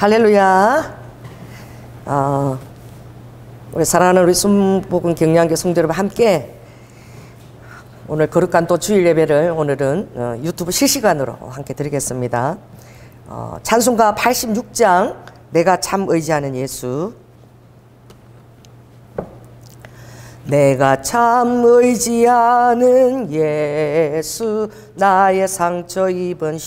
할렐루야. 우리 사랑하는 우리 순복음 경량교 성도 여러분 함께 오늘 거룩한 또 주일 예배를 오늘은 유튜브 실시간으로 함께 드리겠습니다. 찬송가 86장 내가 참 의지하는 예수. 내가 참 의지하는 예수, 나의 상처 입은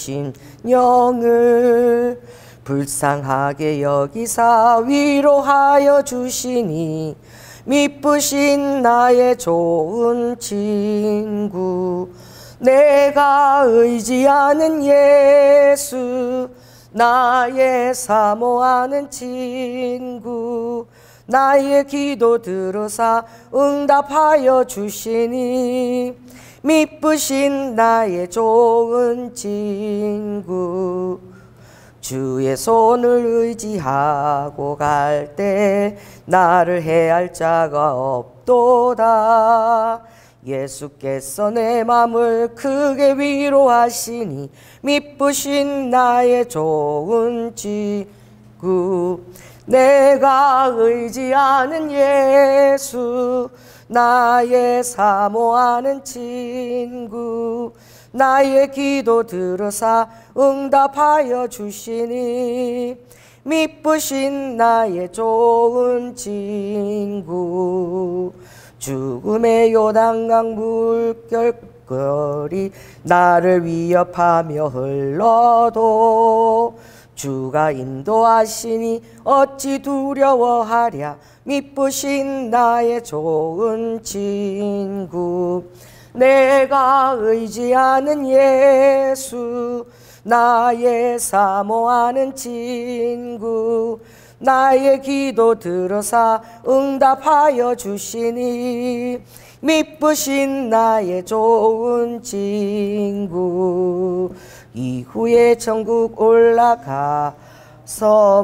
심령을 불쌍하게 여기사 위로하여 주시니 미쁘신 나의 좋은 친구. 내가 의지하는 예수, 나의 사모하는 친구. 나의 기도 들으사 응답하여 주시니 미쁘신 나의 좋은 친구. 주의 손을 의지하고 갈 때 나를 해할 자가 없도다. 예수께서 내 맘을 크게 위로하시니 미쁘신 나의 좋은 친구. 내가 의지하는 예수, 나의 사모하는 친구. 나의 기도 들으사 응답하여 주시니 미쁘신 나의 좋은 친구. 죽음의 요단강 물결거리 나를 위협하며 흘러도 주가 인도하시니 어찌 두려워하랴. 미쁘신 나의 좋은 친구. 내가 의지하는 예수, 나의 사모하는 친구. 나의 기도 들으사 응답하여 주시니 미쁘신 나의 좋은 친구. 이후에 천국 올라가서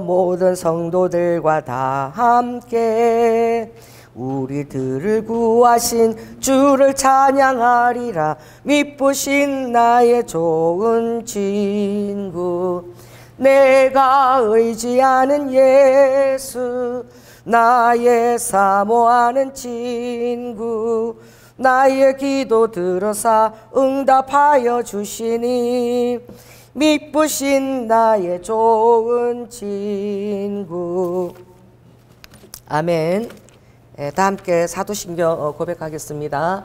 모든 성도들과 다 함께 우리들을 구하신 주를 찬양하리라. 미쁘신 나의 좋은 친구. 내가 의지하는 예수, 나의 사모하는 친구. 나의 기도 들으사 응답하여 주시니 미쁘신 나의 좋은 친구. 아멘. 다 함께 사도신경 고백하겠습니다.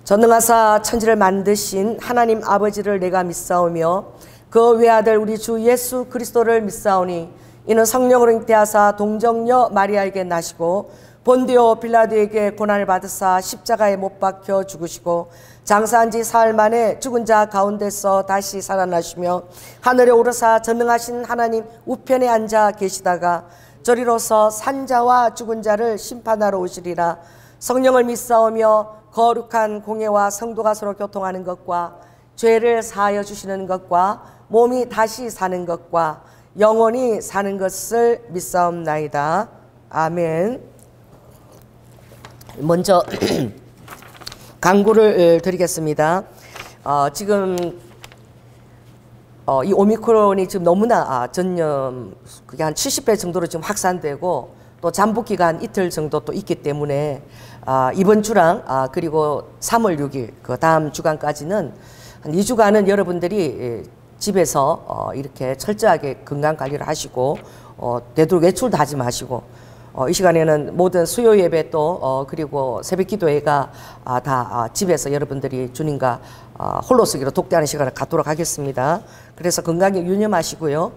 전능하사 천지를 만드신 하나님 아버지를 내가 믿사오며 그 외아들 우리 주 예수 그리스도를 믿사오니 이는 성령으로 잉태하사 동정녀 마리아에게 나시고 본디오 빌라도에게 고난을 받으사 십자가에 못 박혀 죽으시고 장사한 지 사흘 만에 죽은 자 가운데서 다시 살아나시며 하늘에 오르사 전능하신 하나님 우편에 앉아 계시다가 저리로서 산자와 죽은 자를 심판하러 오시리라. 성령을 믿사오며 거룩한 공예와 성도가 서로 교통하는 것과 죄를 사하여 주시는 것과 몸이 다시 사는 것과 영원히 사는 것을 믿사옵나이다. 아멘. 먼저 강구를 드리겠습니다. 지금 이 오미크론이 지금 너무나 전염 그게 한 70배 정도로 지금 확산되고 또 잠복 기간 이틀 정도 또 있기 때문에 이번 주랑 그리고 3월 6일 그 다음 주간까지는 한 2주간은 여러분들이 집에서 이렇게 철저하게 건강 관리를 하시고 되도록 외출도 하지 마시고 이 시간에는 모든 수요 예배 또 그리고 새벽 기도회가 다 집에서 여러분들이 주님과 홀로서기로 독대하는 시간을 갖도록 하겠습니다. 그래서 건강에 유념하시고요.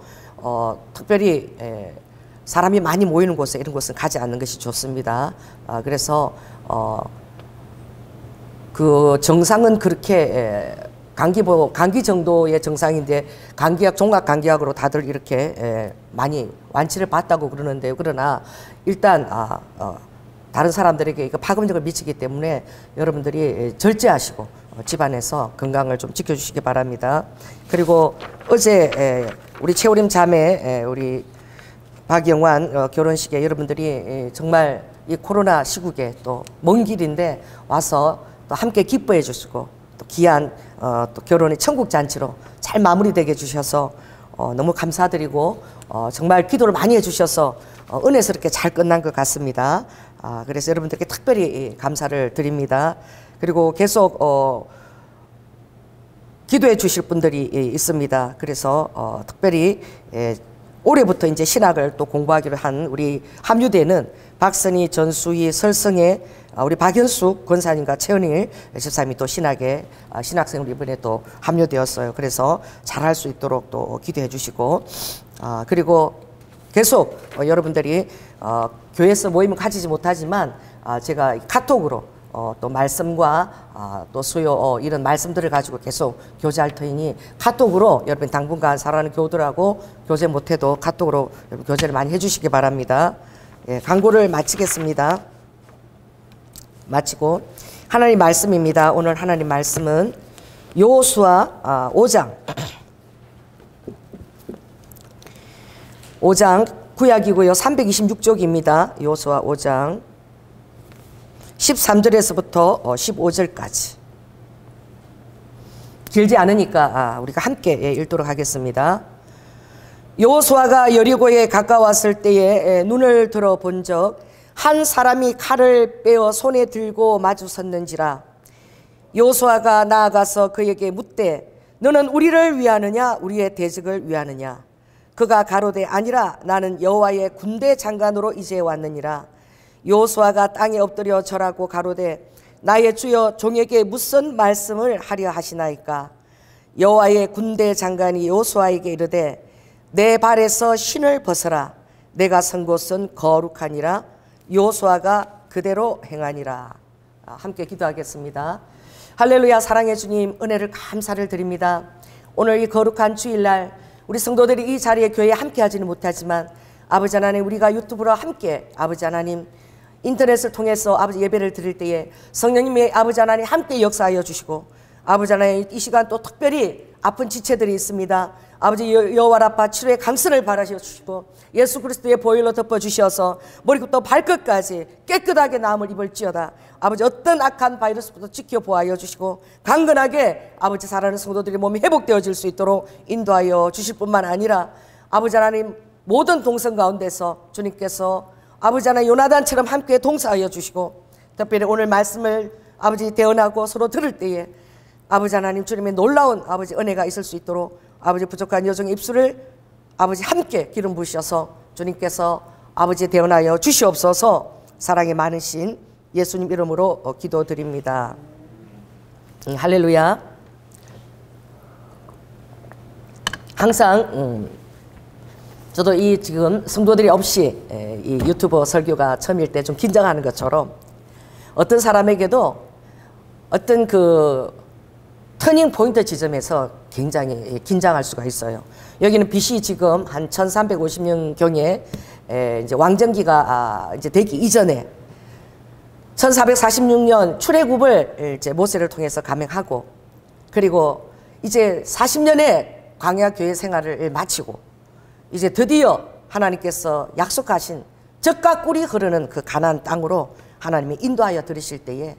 특별히 사람이 많이 모이는 곳에 이런 곳은 가지 않는 것이 좋습니다. 그래서 그 정상은 그렇게 감기 정도의 정상인데 감기약 종합 감기약으로 다들 이렇게 많이 완치를 받다고 그러는데요. 그러나 일단 다른 사람들에게 이거 파급력을 미치기 때문에 여러분들이 절제하시고 집안에서 건강을 좀 지켜주시기 바랍니다. 그리고 어제 우리 최우림 자매 우리 박영환 결혼식에 여러분들이 정말 이 코로나 시국에 또 먼 길인데 와서 또 함께 기뻐해 주시고 또 귀한 또 결혼의 천국 잔치로 잘 마무리되게 해주셔서 너무 감사드리고 정말 기도를 많이 해주셔서 은혜스럽게 잘 끝난 것 같습니다. 그래서 여러분들께 특별히 감사를 드립니다. 그리고 계속 기도해 주실 분들이 있습니다. 그래서 특별히 올해부터 이제 신학을 또 공부하기로 한 우리 합류대는 박선희, 전수희, 설성혜, 우리 박현숙 권사님과 최은일 집사님이 또 신학에 신학생으로 이번에 또 합류되었어요. 그래서 잘할 수 있도록 또 기도해 주시고 그리고 계속 여러분들이 교회에서 모임을 가지지 못하지만 제가 카톡으로 또 말씀과 또 수요 이런 말씀들을 가지고 계속 교제할 터이니 카톡으로 여러분 당분간 사랑하는 교우들하고 교제 못해도 카톡으로 여러분 교제를 많이 해주시기 바랍니다. 예, 광고를 마치겠습니다. 마치고 하나님 말씀입니다. 오늘 하나님 말씀은 여호수아 5장 5장 구약이고요. 326쪽입니다. 여호수아 5장 13절에서부터 15절까지 길지 않으니까 우리가 함께 읽도록 하겠습니다. 여호수아가 여리고에 가까웠을 때에 눈을 들어 본 적 한 사람이 칼을 빼어 손에 들고 마주 섰는지라. 여호수아가 나아가서 그에게 묻되 너는 우리를 위하느냐 우리의 대적을 위하느냐. 그가 가로되 아니라 나는 여호와의 군대 장관으로 이제 왔느니라. 여호수아가 땅에 엎드려 절하고 가로되 나의 주여 종에게 무슨 말씀을 하려 하시나이까. 여호와의 군대 장관이 여호수아에게 이르되 내 발에서 신을 벗어라. 내가 선 곳은 거룩하니라. 여호수아가 그대로 행하니라. 함께 기도하겠습니다. 할렐루야. 사랑의 주님 은혜를 감사를 드립니다. 오늘 이 거룩한 주일날 우리 성도들이 이 자리에 교회에 함께 하지는 못하지만 아버지 하나님 우리가 유튜브로 함께 아버지 하나님 인터넷을 통해서 아버지 예배를 드릴 때에 성령님의 아버지 하나님 함께 역사하여 주시고 아버지 하나님 이 시간 또 특별히 아픈 지체들이 있습니다. 아버지 여호와 라파 치료의 강선을 바라셔 주시고 예수 그리스도의 보혈로 덮어주셔서 머리부터 발끝까지 깨끗하게 나음을 입을지어다. 아버지 어떤 악한 바이러스부터 지켜보아여 주시고 강건하게 아버지 사랑하는 성도들의 몸이 회복되어질 수 있도록 인도하여 주실 뿐만 아니라 아버지 하나님 모든 동성 가운데서 주님께서 아버지 하나님 요나단처럼 함께 동사하여 주시고 특별히 오늘 말씀을 아버지 대언하고 서로 들을 때에 아버지 하나님 주님의 놀라운 아버지 은혜가 있을 수 있도록 아버지 부족한 여종의 입술을 아버지 함께 기름 부으셔서 주님께서 아버지 대언하여 주시옵소서. 사랑이 많으신 예수님 이름으로 기도드립니다. 할렐루야. 항상 저도 이 지금 성도들이 없이 이 유튜버 설교가 처음일 때 좀 긴장하는 것처럼 어떤 사람에게도 어떤 그 터닝 포인트 지점에서 굉장히 긴장할 수가 있어요. 여기는 BC 지금 한 1350년경에 이제 왕정기가 이제 되기 이전에 1446년 출애굽을 이제 모세를 통해서 감행하고 그리고 이제 40년의 광야 교회 생활을 마치고 이제 드디어 하나님께서 약속하신 젖과 꿀이 흐르는 그 가나안 땅으로 하나님이 인도하여 들으실 때에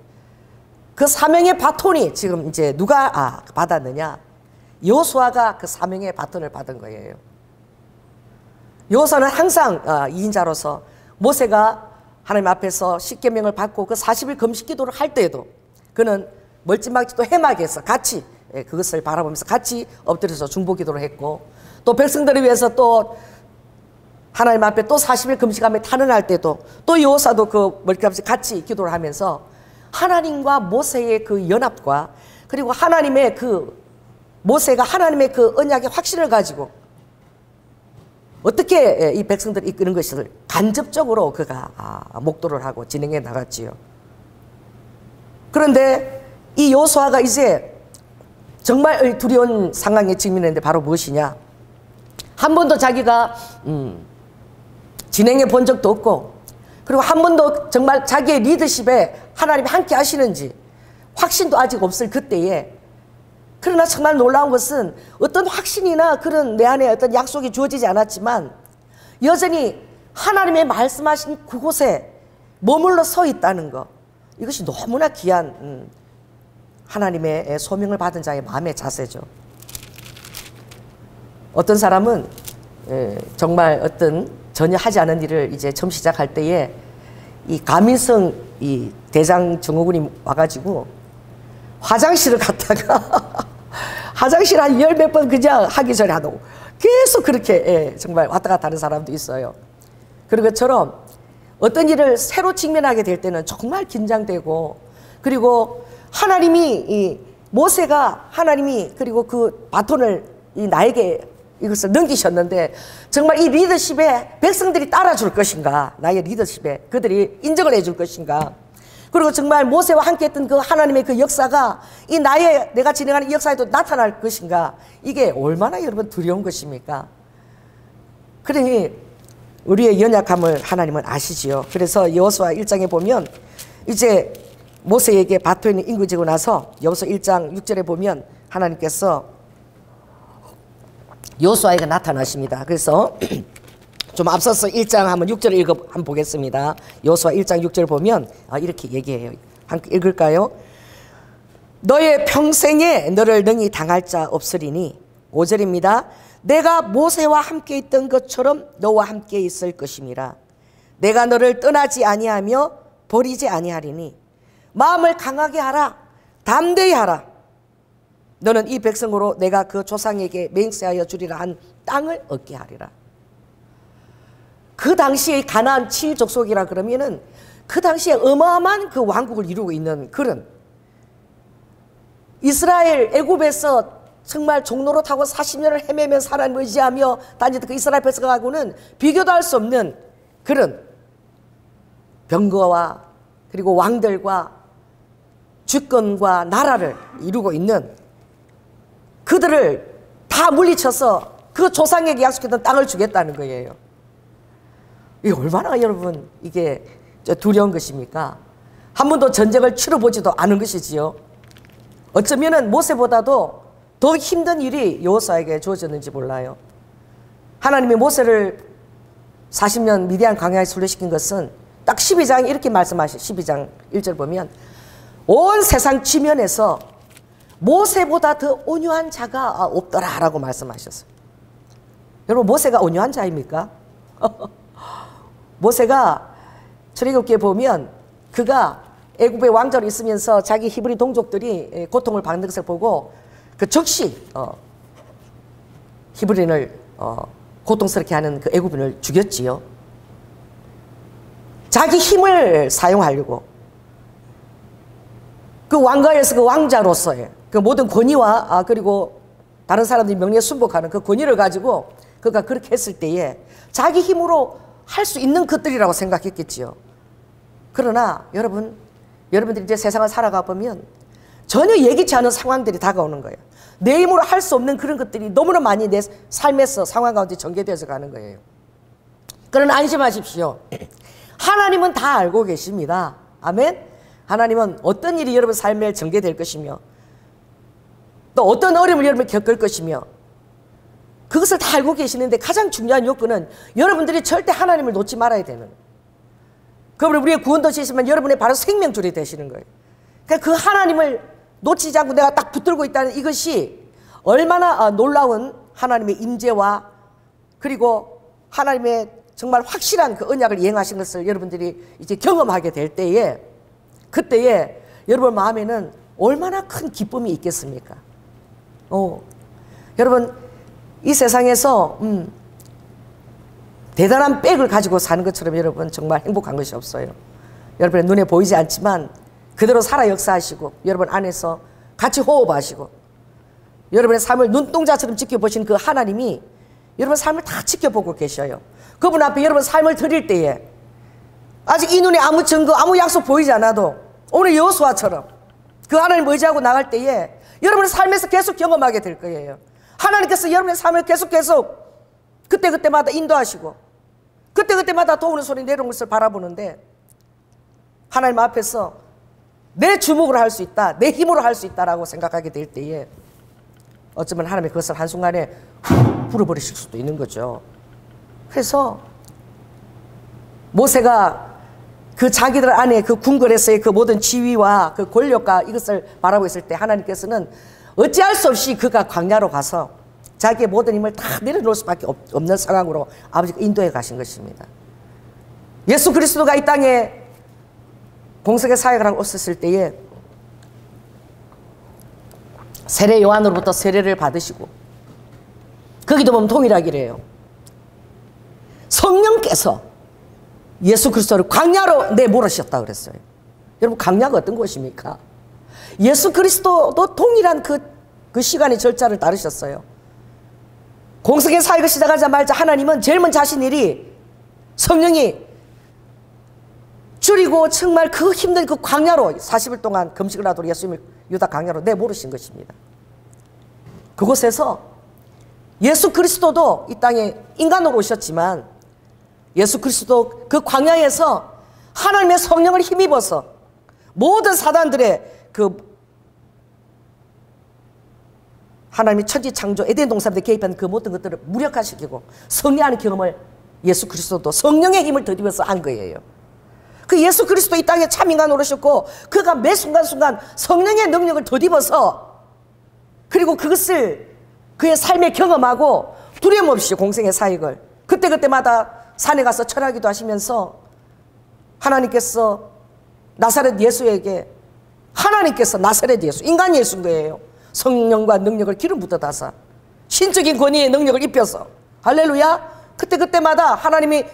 그 사명의 바톤이 지금 이제 누가 받았느냐? 여호수아가 그 사명의 바톤을 받은 거예요. 여호수아는 항상 2인자로서 모세가 하나님 앞에서 십계명을 받고 그 40일 금식 기도를 할 때에도 그는 멀찌감치 해막에서 같이 그것을 바라보면서 같이 엎드려서 중보 기도를 했고 또 백성들을 위해서 또 하나님 앞에 또 40일 금식하며 탄원할 때도 또 여호수아도 그 멀찌감치 같이 기도를 하면서 하나님과 모세의 그 연합과 그리고 하나님의 그 모세가 하나님의 그 언약의 확신을 가지고 어떻게 이 백성들을 이끄는 것을 간접적으로 그가 목도를 하고 진행해 나갔지요. 그런데 이 여호수아가 이제 정말 두려운 상황에 직면했는데 바로 무엇이냐? 한 번도 자기가 진행해 본 적도 없고 그리고 한 번도 정말 자기의 리더십에 하나님이 함께 하시는지 확신도 아직 없을 그때에 그러나 정말 놀라운 것은 어떤 확신이나 그런 내 안에 어떤 약속이 주어지지 않았지만 여전히 하나님의 말씀하신 그곳에 머물러 서 있다는 것 이것이 너무나 귀한 하나님의 소명을 받은 자의 마음의 자세죠. 어떤 사람은 정말 어떤 전혀 하지 않은 일을 이제 처음 시작할 때에 이 가민성 이 대장 증후군이 와가지고 화장실을 갔다가 화장실 한 열 몇 번 그냥 하기 전에 하고 계속 그렇게 정말 왔다 갔다 하는 사람도 있어요. 그런 것처럼 어떤 일을 새로 직면하게 될 때는 정말 긴장되고, 그리고 하나님이 이 모세가 하나님이 그리고 그 바톤을 이 나에게 이것을 넘기셨는데 정말 이 리더십에 백성들이 따라줄 것인가, 나의 리더십에 그들이 인정을 해줄 것인가, 그리고 정말 모세와 함께 했던 그 하나님의 그 역사가 이 내가 진행하는 이 역사에도 나타날 것인가, 이게 얼마나 여러분 두려운 것입니까? 그러니 우리의 연약함을 하나님은 아시지요. 그래서 여호수아 1장에 보면 이제 모세에게 바톤이 인구지고 나서 여호수아 1장 6절에 보면 하나님께서 여호수아에게 나타나십니다. 그래서 좀 앞서서 1장 한번 6절을 한번 보겠습니다. 여호수아 1장 6절 보면 이렇게 얘기해요. 함께 읽을까요? 너의 평생에 너를 능히 당할 자 없으리니, 5절입니다. 내가 모세와 함께 있던 것처럼 너와 함께 있을 것임이라. 내가 너를 떠나지 아니하며 버리지 아니하리니 마음을 강하게 하라, 담대히 하라. 너는 이 백성으로 내가 그 조상에게 맹세하여 주리라 한 땅을 얻게 하리라. 그 당시에 가나안 7족속이라 그러면은 그 당시에 어마어마한 그 왕국을 이루고 있는 그런, 이스라엘 애굽에서 정말 종로로 타고 40년을 헤매면서 하나님을 의지하며 다니던 그 이스라엘 백성하고는 비교도 할 수 없는 그런 병거와 그리고 왕들과 주권과 나라를 이루고 있는 그들을 다 물리쳐서 그 조상에게 약속했던 땅을 주겠다는 거예요. 이게 얼마나 여러분 이게 두려운 것입니까? 한 번도 전쟁을 치러보지도 않은 것이지요. 어쩌면은 모세보다도 더 힘든 일이 여호수아에게 주어졌는지 몰라요. 하나님이 모세를 40년 미디안 광야에 순례시킨 것은 딱 12장 이렇게 말씀하셔요. 12장 1절 보면 온 세상 지면에서 모세보다 더 온유한 자가 없더라 라고 말씀하셨어요. 여러분, 모세가 온유한 자입니까? 모세가 출애굽기에 보면 그가 애굽의 왕자로 있으면서 자기 히브리 동족들이 고통을 받는 것을 보고 그 즉시 히브리인을 고통스럽게 하는 그 애굽인을 죽였지요. 자기 힘을 사용하려고 그 왕가에서 그 왕자로서의 그 모든 권위와 그리고 다른 사람들이 명령에 순복하는 그 권위를 가지고 그가 그렇게 했을 때에 자기 힘으로 할 수 있는 것들이라고 생각했겠지요. 그러나 여러분들이 이제 세상을 살아가 보면 전혀 예기치 않은 상황들이 다가오는 거예요. 내 힘으로 할 수 없는 그런 것들이 너무나 많이 내 삶에서 상황 가운데 전개되어서 가는 거예요. 그러나 안심하십시오. 하나님은 다 알고 계십니다. 아멘. 하나님은 어떤 일이 여러분 삶에 전개될 것이며 또 어떤 어려움을 여러분이 겪을 것이며 그것을 다 알고 계시는데 가장 중요한 요건은 여러분들이 절대 하나님을 놓지 말아야 되는, 그러면 우리의 구원도 되시지만 여러분의 바로 생명줄이 되시는 거예요. 그러니까 그 하나님을 놓치지 않고 내가 딱 붙들고 있다는 이것이 얼마나 놀라운 하나님의 임재와 그리고 하나님의 정말 확실한 그 언약을 이행하신 것을 여러분들이 이제 경험하게 될 때에, 그때에 여러분 마음에는 얼마나 큰 기쁨이 있겠습니까? 여러분, 이 세상에서 대단한 백을 가지고 사는 것처럼 여러분 정말 행복한 것이 없어요. 여러분의 눈에 보이지 않지만 그대로 살아 역사하시고 여러분 안에서 같이 호흡하시고 여러분의 삶을 눈동자처럼 지켜보시는 그 하나님이 여러분 삶을 다 지켜보고 계셔요. 그분 앞에 여러분 삶을 드릴 때에 아직 이 눈에 아무 증거, 아무 약속 보이지 않아도 오늘 여호수아처럼 그 하나님 의지하고 나갈 때에 여러분의 삶에서 계속 경험하게 될 거예요. 하나님께서 여러분의 삶을 계속 그때그때마다 인도하시고 그때그때마다 도우는 소리 내려오는 것을 바라보는데 하나님 앞에서 내 주목으로 할 수 있다, 내 힘으로 할 수 있다라고 생각하게 될 때에 어쩌면 하나님이 그것을 한순간에 불어버리실 수도 있는 거죠. 그래서 모세가 그 자기들 안에 그 궁궐에서의 그 모든 지위와 그 권력과 이것을 바라보고 있을 때 하나님께서는 어찌할 수 없이 그가 광야로 가서 자기의 모든 힘을 다 내려놓을 수밖에 없는 상황으로 아버지가 인도해 가신 것입니다. 예수 그리스도가 이 땅에 공생의 사역을 하고 있었을 때에 세례 요한으로부터 세례를 받으시고, 거기도 보면 동일하기래요. 성령께서 예수 그리스도를 광야로 내몰으셨다 그랬어요. 여러분, 광야가 어떤 곳입니까? 예수 그리스도도 동일한 그 시간의 절차를 따르셨어요. 공생의 사역을 시작하자마자 하나님은 제일 먼저 하신 일이 성령이 줄이고 정말 그 힘든 그 광야로 40일 동안 금식을 하도록 예수님을 유다 광야로 내몰으신 것입니다. 그곳에서 예수 그리스도도 이 땅에 인간으로 오셨지만 예수 그리스도 그 광야에서 하나님의 성령을 힘입어서 모든 사단들의 그 하나님의 천지 창조 에덴 동산에 개입한 그 모든 것들을 무력화시키고 승리하는 경험을 예수 그리스도도 성령의 힘을 더입어서 한 거예요. 그 예수 그리스도 이 땅에 참 인간으로 오셨고, 그가 매 순간순간 성령의 능력을 더입어서, 그리고 그것을 그의 삶에 경험하고 두려움 없이 공생의 사역을 그때그때마다 산에 가서 철학기도 하시면서 하나님께서 나사렛 예수에게, 하나님께서 나사렛 예수, 인간 예수인 거예요. 성령과 능력을 기름 붓어 다사 신적인 권위의 능력을 입혀서, 할렐루야, 그때그때마다 하나님이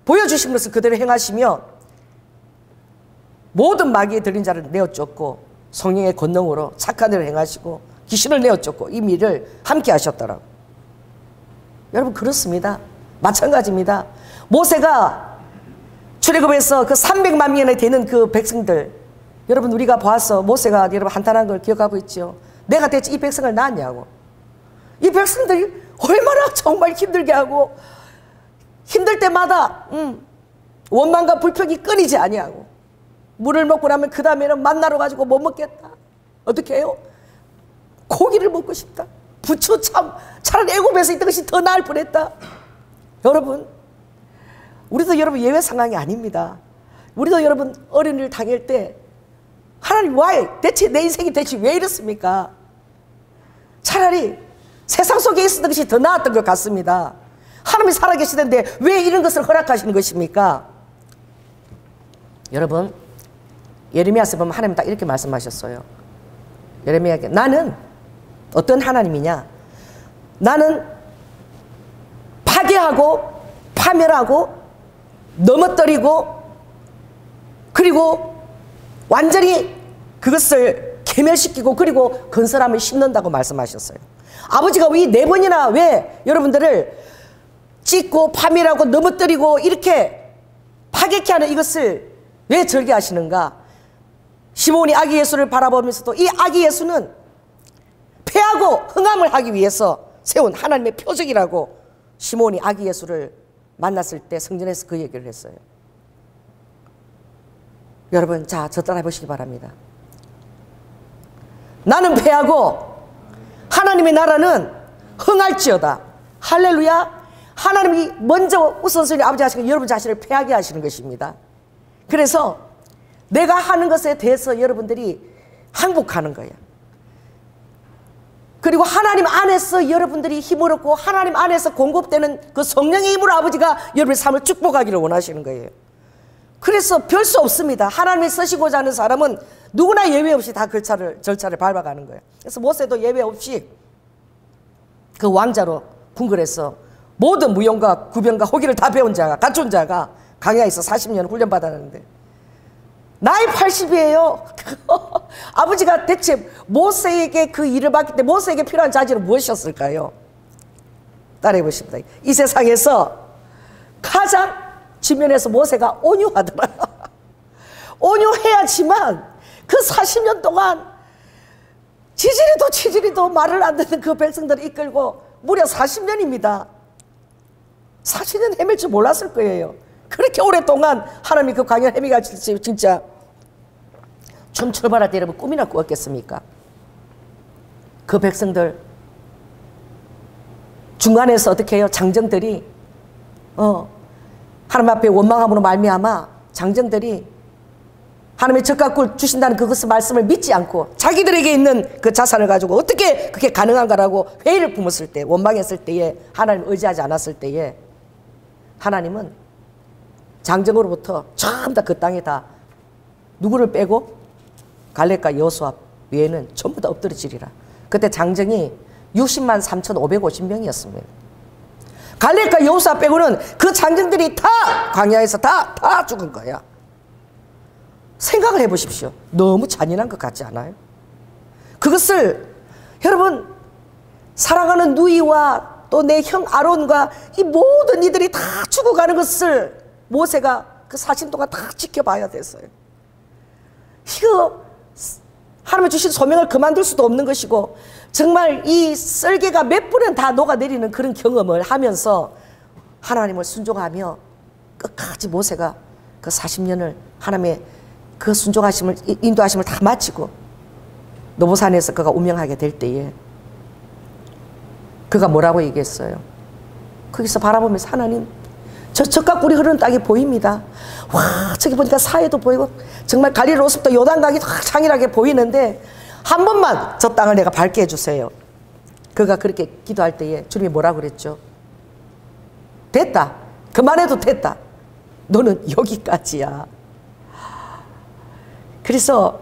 보여주신 것을 그대로 행하시며 모든 마귀에 들린 자를 내어쫓고 성령의 권능으로 착한 일을 행하시고 귀신을 내어쫓고 이 일을 함께 하셨더라고요. 여러분, 그렇습니다. 마찬가지입니다. 모세가 출애굽에서 그 300만 명이 되는 그 백성들, 여러분, 우리가 봐서 모세가 여러분 한탄한 걸 기억하고 있죠. 내가 대체 이 백성을 낳았냐고. 이 백성들이 얼마나 정말 힘들게 하고 힘들 때마다 원망과 불평이 끊이지 아니하고, 물을 먹고 나면 그 다음에는 만나러 가지고 못 먹겠다. 어떻게 해요? 고기를 먹고 싶다. 부추 참 차라리 애굽에서 있던 것이 더 나을 뻔했다. 여러분, 우리도 여러분 예외 상황이 아닙니다. 우리도 여러분 어려운 일 당할 때 하나님, why? 대체 내 인생이 대체 왜 이렇습니까? 차라리 세상 속에 있었던 것이 더 나았던 것 같습니다. 하나님이 살아계시는데 왜 이런 것을 허락하시는 것입니까? 여러분, 예레미야서 보면 하나님 딱 이렇게 말씀하셨어요. 예레미야에게, 나는 어떤 하나님이냐? 나는 파괴하고 파멸하고 넘어뜨리고 그리고 완전히 그것을 괴멸시키고 그리고 건설함을 심는다고 말씀하셨어요. 아버지가 이 4번이나 왜 여러분들을 찢고 파멸하고 넘어뜨리고 이렇게 파괴케 하는 이것을 왜 절개하시는가? 시몬이 아기 예수를 바라보면서도 이 아기 예수는 패하고 흥함을 하기 위해서 세운 하나님의 표적이라고 시몬이 아기 예수를 만났을 때 성전에서 그 얘기를 했어요. 여러분, 자, 저 따라해 보시기 바랍니다. 나는 패하고 하나님의 나라는 흥할지어다. 할렐루야. 하나님이 먼저 우선순위 아버지 하시고 여러분 자신을 패하게 하시는 것입니다. 그래서 내가 하는 것에 대해서 여러분들이 항복하는 거예요. 그리고 하나님 안에서 여러분들이 힘을 얻고 하나님 안에서 공급되는 그 성령의 힘으로 아버지가 여러분의 삶을 축복하기를 원하시는 거예요. 그래서 별 수 없습니다. 하나님이 쓰시고자 하는 사람은 누구나 예외 없이 다 절차를 밟아가는 거예요. 그래서 모세도 예외 없이 그 왕자로 궁궐에서 모든 무용과 구변과 호기를 다 배운 자가, 갖춘 자가 강야에서 40년 훈련받았는데 나이 80이에요. 아버지가 대체 모세에게 그 일을 받기 때문에 모세에게 필요한 자질은 무엇이었을까요? 따라해 보십니다. 이 세상에서 가장 지면에서 모세가 온유하더라. 온유해야지만 그 40년 동안 지지리도 말을 안 듣는 그 백성들을 이끌고 무려 40년입니다. 40년 헤맬 줄 몰랐을 거예요. 그렇게 오랫동안 하나님이 그 광야 헤매갈지 진짜 좀 출발할 때 여러분 꿈이나 꾸었겠습니까? 그 백성들 중간에서 어떻게 해요? 장정들이 하나님 앞에 원망함으로 말미암아 장정들이 하나님의 젖과 꿀 주신다는 그것의 말씀을 믿지 않고 자기들에게 있는 그 자산을 가지고 어떻게 그게 가능한가라고 회의를 품었을 때, 원망했을 때에, 하나님 의지하지 않았을 때에 하나님은 장정으로부터 전부 다 그 땅에 다 누구를 빼고 갈렙과 여호수아 외에는 전부 다 엎드러지리라. 그때 장정이 60만 3,550명이었습니다. 갈렙과 여호수아 빼고는 그 장정들이 다 광야에서 다 죽은 거야. 생각을 해보십시오. 너무 잔인한 것 같지 않아요? 그것을 여러분, 사랑하는 누이와 또 내 형 아론과 이 모든 이들이 다 죽어가는 것을 모세가 그 40년 동안 다 지켜봐야 됐어요. 이거 하나님이 주신 소명을 그만둘 수도 없는 것이고, 정말 이 썰개가 몇 분은 다 녹아내리는 그런 경험을 하면서 하나님을 순종하며 끝까지 모세가 그 40년을 하나님의 그 순종하심을, 인도하심을 다 마치고 노보산에서 그가 운명하게 될 때에 그가 뭐라고 얘기했어요? 거기서 바라보면서 하나님, 저 젖과 꿀이 흐르는 땅이 보입니다. 와, 저기 보니까 사해도 보이고 정말 갈릴리 로스부터 요단강이 창일하게 보이는데 한 번만 저 땅을 내가 밟게 해주세요. 그가 그렇게 기도할 때에 주님이 뭐라고 그랬죠? 됐다. 그만해도 됐다. 너는 여기까지야. 그래서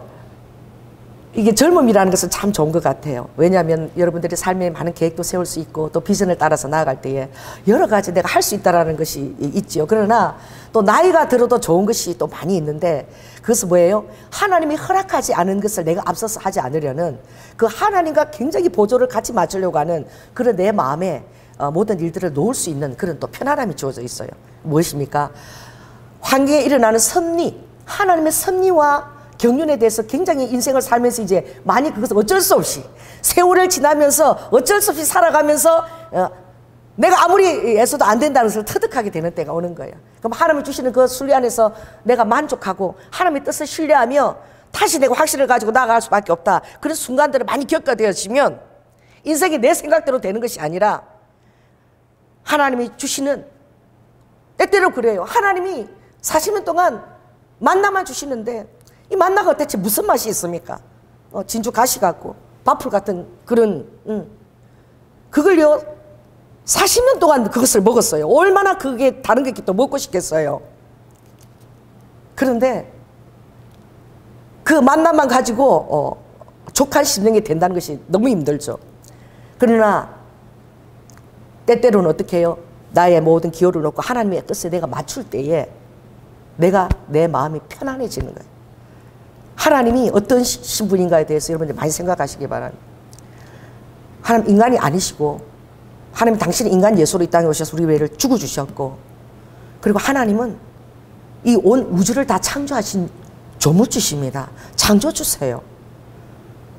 이게 젊음이라는 것은 참 좋은 것 같아요. 왜냐하면 여러분들이 삶에 많은 계획도 세울 수 있고 또 비전을 따라서 나아갈 때에 여러 가지 내가 할 수 있다는 것이 있지요. 그러나 또 나이가 들어도 좋은 것이 또 많이 있는데 그것은 뭐예요? 하나님이 허락하지 않은 것을 내가 앞서서 하지 않으려는 그 하나님과 굉장히 보조를 같이 맞추려고 하는 그런 내 마음에 모든 일들을 놓을 수 있는 그런 또 편안함이 주어져 있어요. 무엇입니까? 환경에 일어나는 섭리, 하나님의 섭리와 경륜에 대해서 굉장히 인생을 살면서 이제 많이 그것을 어쩔 수 없이 세월을 지나면서 어쩔 수 없이 살아가면서 내가 아무리 애써도 안 된다는 것을 터득하게 되는 때가 오는 거예요. 그럼 하나님이 주시는 그 순리 안에서 내가 만족하고 하나님의 뜻을 신뢰하며 다시 내가 확신을 가지고 나아갈 수밖에 없다. 그런 순간들을 많이 겪어되어지면 인생이 내 생각대로 되는 것이 아니라 하나님이 주시는, 때때로 그래요. 하나님이 40년 동안 만나만 주시는데 이 만나가 대체 무슨 맛이 있습니까? 진주 가시 같고 밥풀 같은 그런 그걸요 40년 동안 그것을 먹었어요. 얼마나 그게 다른 게 또 먹고 싶겠어요. 그런데 그 만남만 가지고 족한 심령이 된다는 것이 너무 힘들죠. 그러나 때때로는 어떻게 해요? 나의 모든 기호를 놓고 하나님의 뜻에 내가 맞출 때에 내 마음이 편안해지는 거예요. 하나님이 어떤 신분인가에 대해서 여러분들 많이 생각하시기 바랍니다. 하나님 인간이 아니시고 하나님 당신은 인간 예수로 이 땅에 오셔서 우리 죄를 죽어주셨고, 그리고 하나님은 이 온 우주를 다 창조하신 조물주십니다. 창조주세요.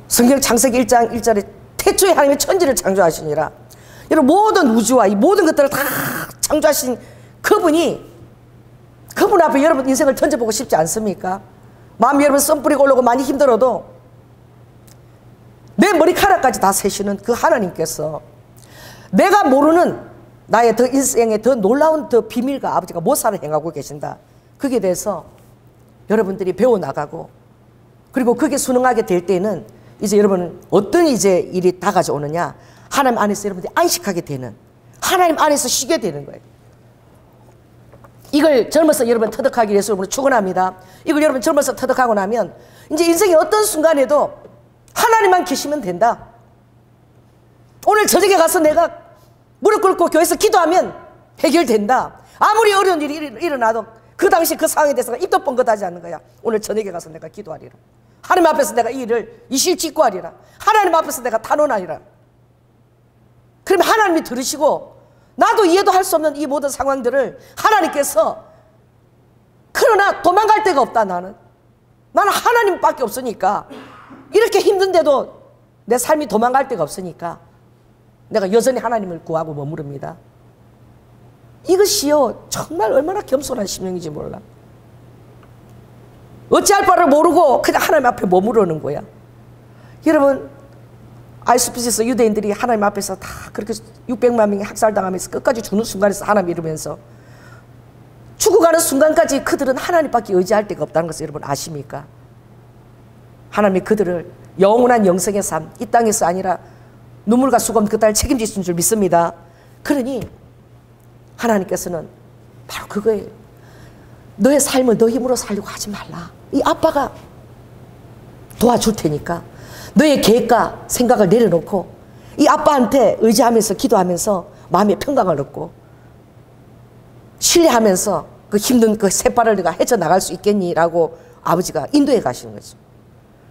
성경 창세기 1장 1절에 태초에 하나님의 천지를 창조하시니라. 여러분 모든 우주와 이 모든 것들을 다 창조하신 그분 앞에 여러분 인생을 던져보고 싶지 않습니까? 마음이 여러분 썸 뿌리고 올라오고 많이 힘들어도 내 머리카락까지 다 세시는 그 하나님께서 내가 모르는 나의 더 인생의 더 놀라운 더 비밀과 아버지가 모사를 행하고 계신다. 그게 대해서 여러분들이 배워나가고, 그리고 그게 순응하게 될 때는 이제 여러분 어떤 이제 일이 다가져오느냐, 하나님 안에서 여러분들이 안식하게 되는, 하나님 안에서 쉬게 되는 거예요. 이걸 젊어서 여러분 터득하기 위해서 여러분 축원합니다. 이걸 여러분 젊어서 터득하고 나면 이제 인생의 어떤 순간에도 하나님만 계시면 된다. 오늘 저녁에 가서 내가 무릎 꿇고 교회에서 기도하면 해결된다. 아무리 어려운 일이 일어나도 그 당시 그 상황에 대해서 입도 뻥긋하지 않는 거야. 오늘 저녁에 가서 내가 기도하리라. 하나님 앞에서 내가 이 일을 이실 직고하리라. 하나님 앞에서 내가 탄원하리라. 그러면 하나님이 들으시고 나도 이해도 할 수 없는 이 모든 상황들을 하나님께서, 그러나 도망갈 데가 없다. 나는 하나님밖에 없으니까, 이렇게 힘든데도 내 삶이 도망갈 데가 없으니까 내가 여전히 하나님을 구하고 머무릅니다. 이것이요 정말 얼마나 겸손한 심령인지 몰라. 어찌할 바를 모르고 그냥 하나님 앞에 머무르는 거야. 여러분 아이스피스에서 유대인들이 하나님 앞에서 다 그렇게 600만 명이 학살당하면서 끝까지 죽는 순간에서 하나님 이루면서 죽어가는 순간까지 그들은 하나님밖에 의지할 데가 없다는 것을 여러분 아십니까? 하나님이 그들을 영원한 영생의 삶, 이 땅에서 아니라 눈물과 수금 그 딸 책임지신 줄 믿습니다. 그러니 하나님께서는 바로 그거예요. 너의 삶을 너 힘으로 살려고 하지 말라. 이 아빠가 도와줄 테니까 너의 계획과 생각을 내려놓고 이 아빠한테 의지하면서 기도하면서 마음의 평강을 얻고 신뢰하면서 그 힘든 그 셋발을 내가 헤쳐나갈 수 있겠니라고 아버지가 인도해 가시는 거죠.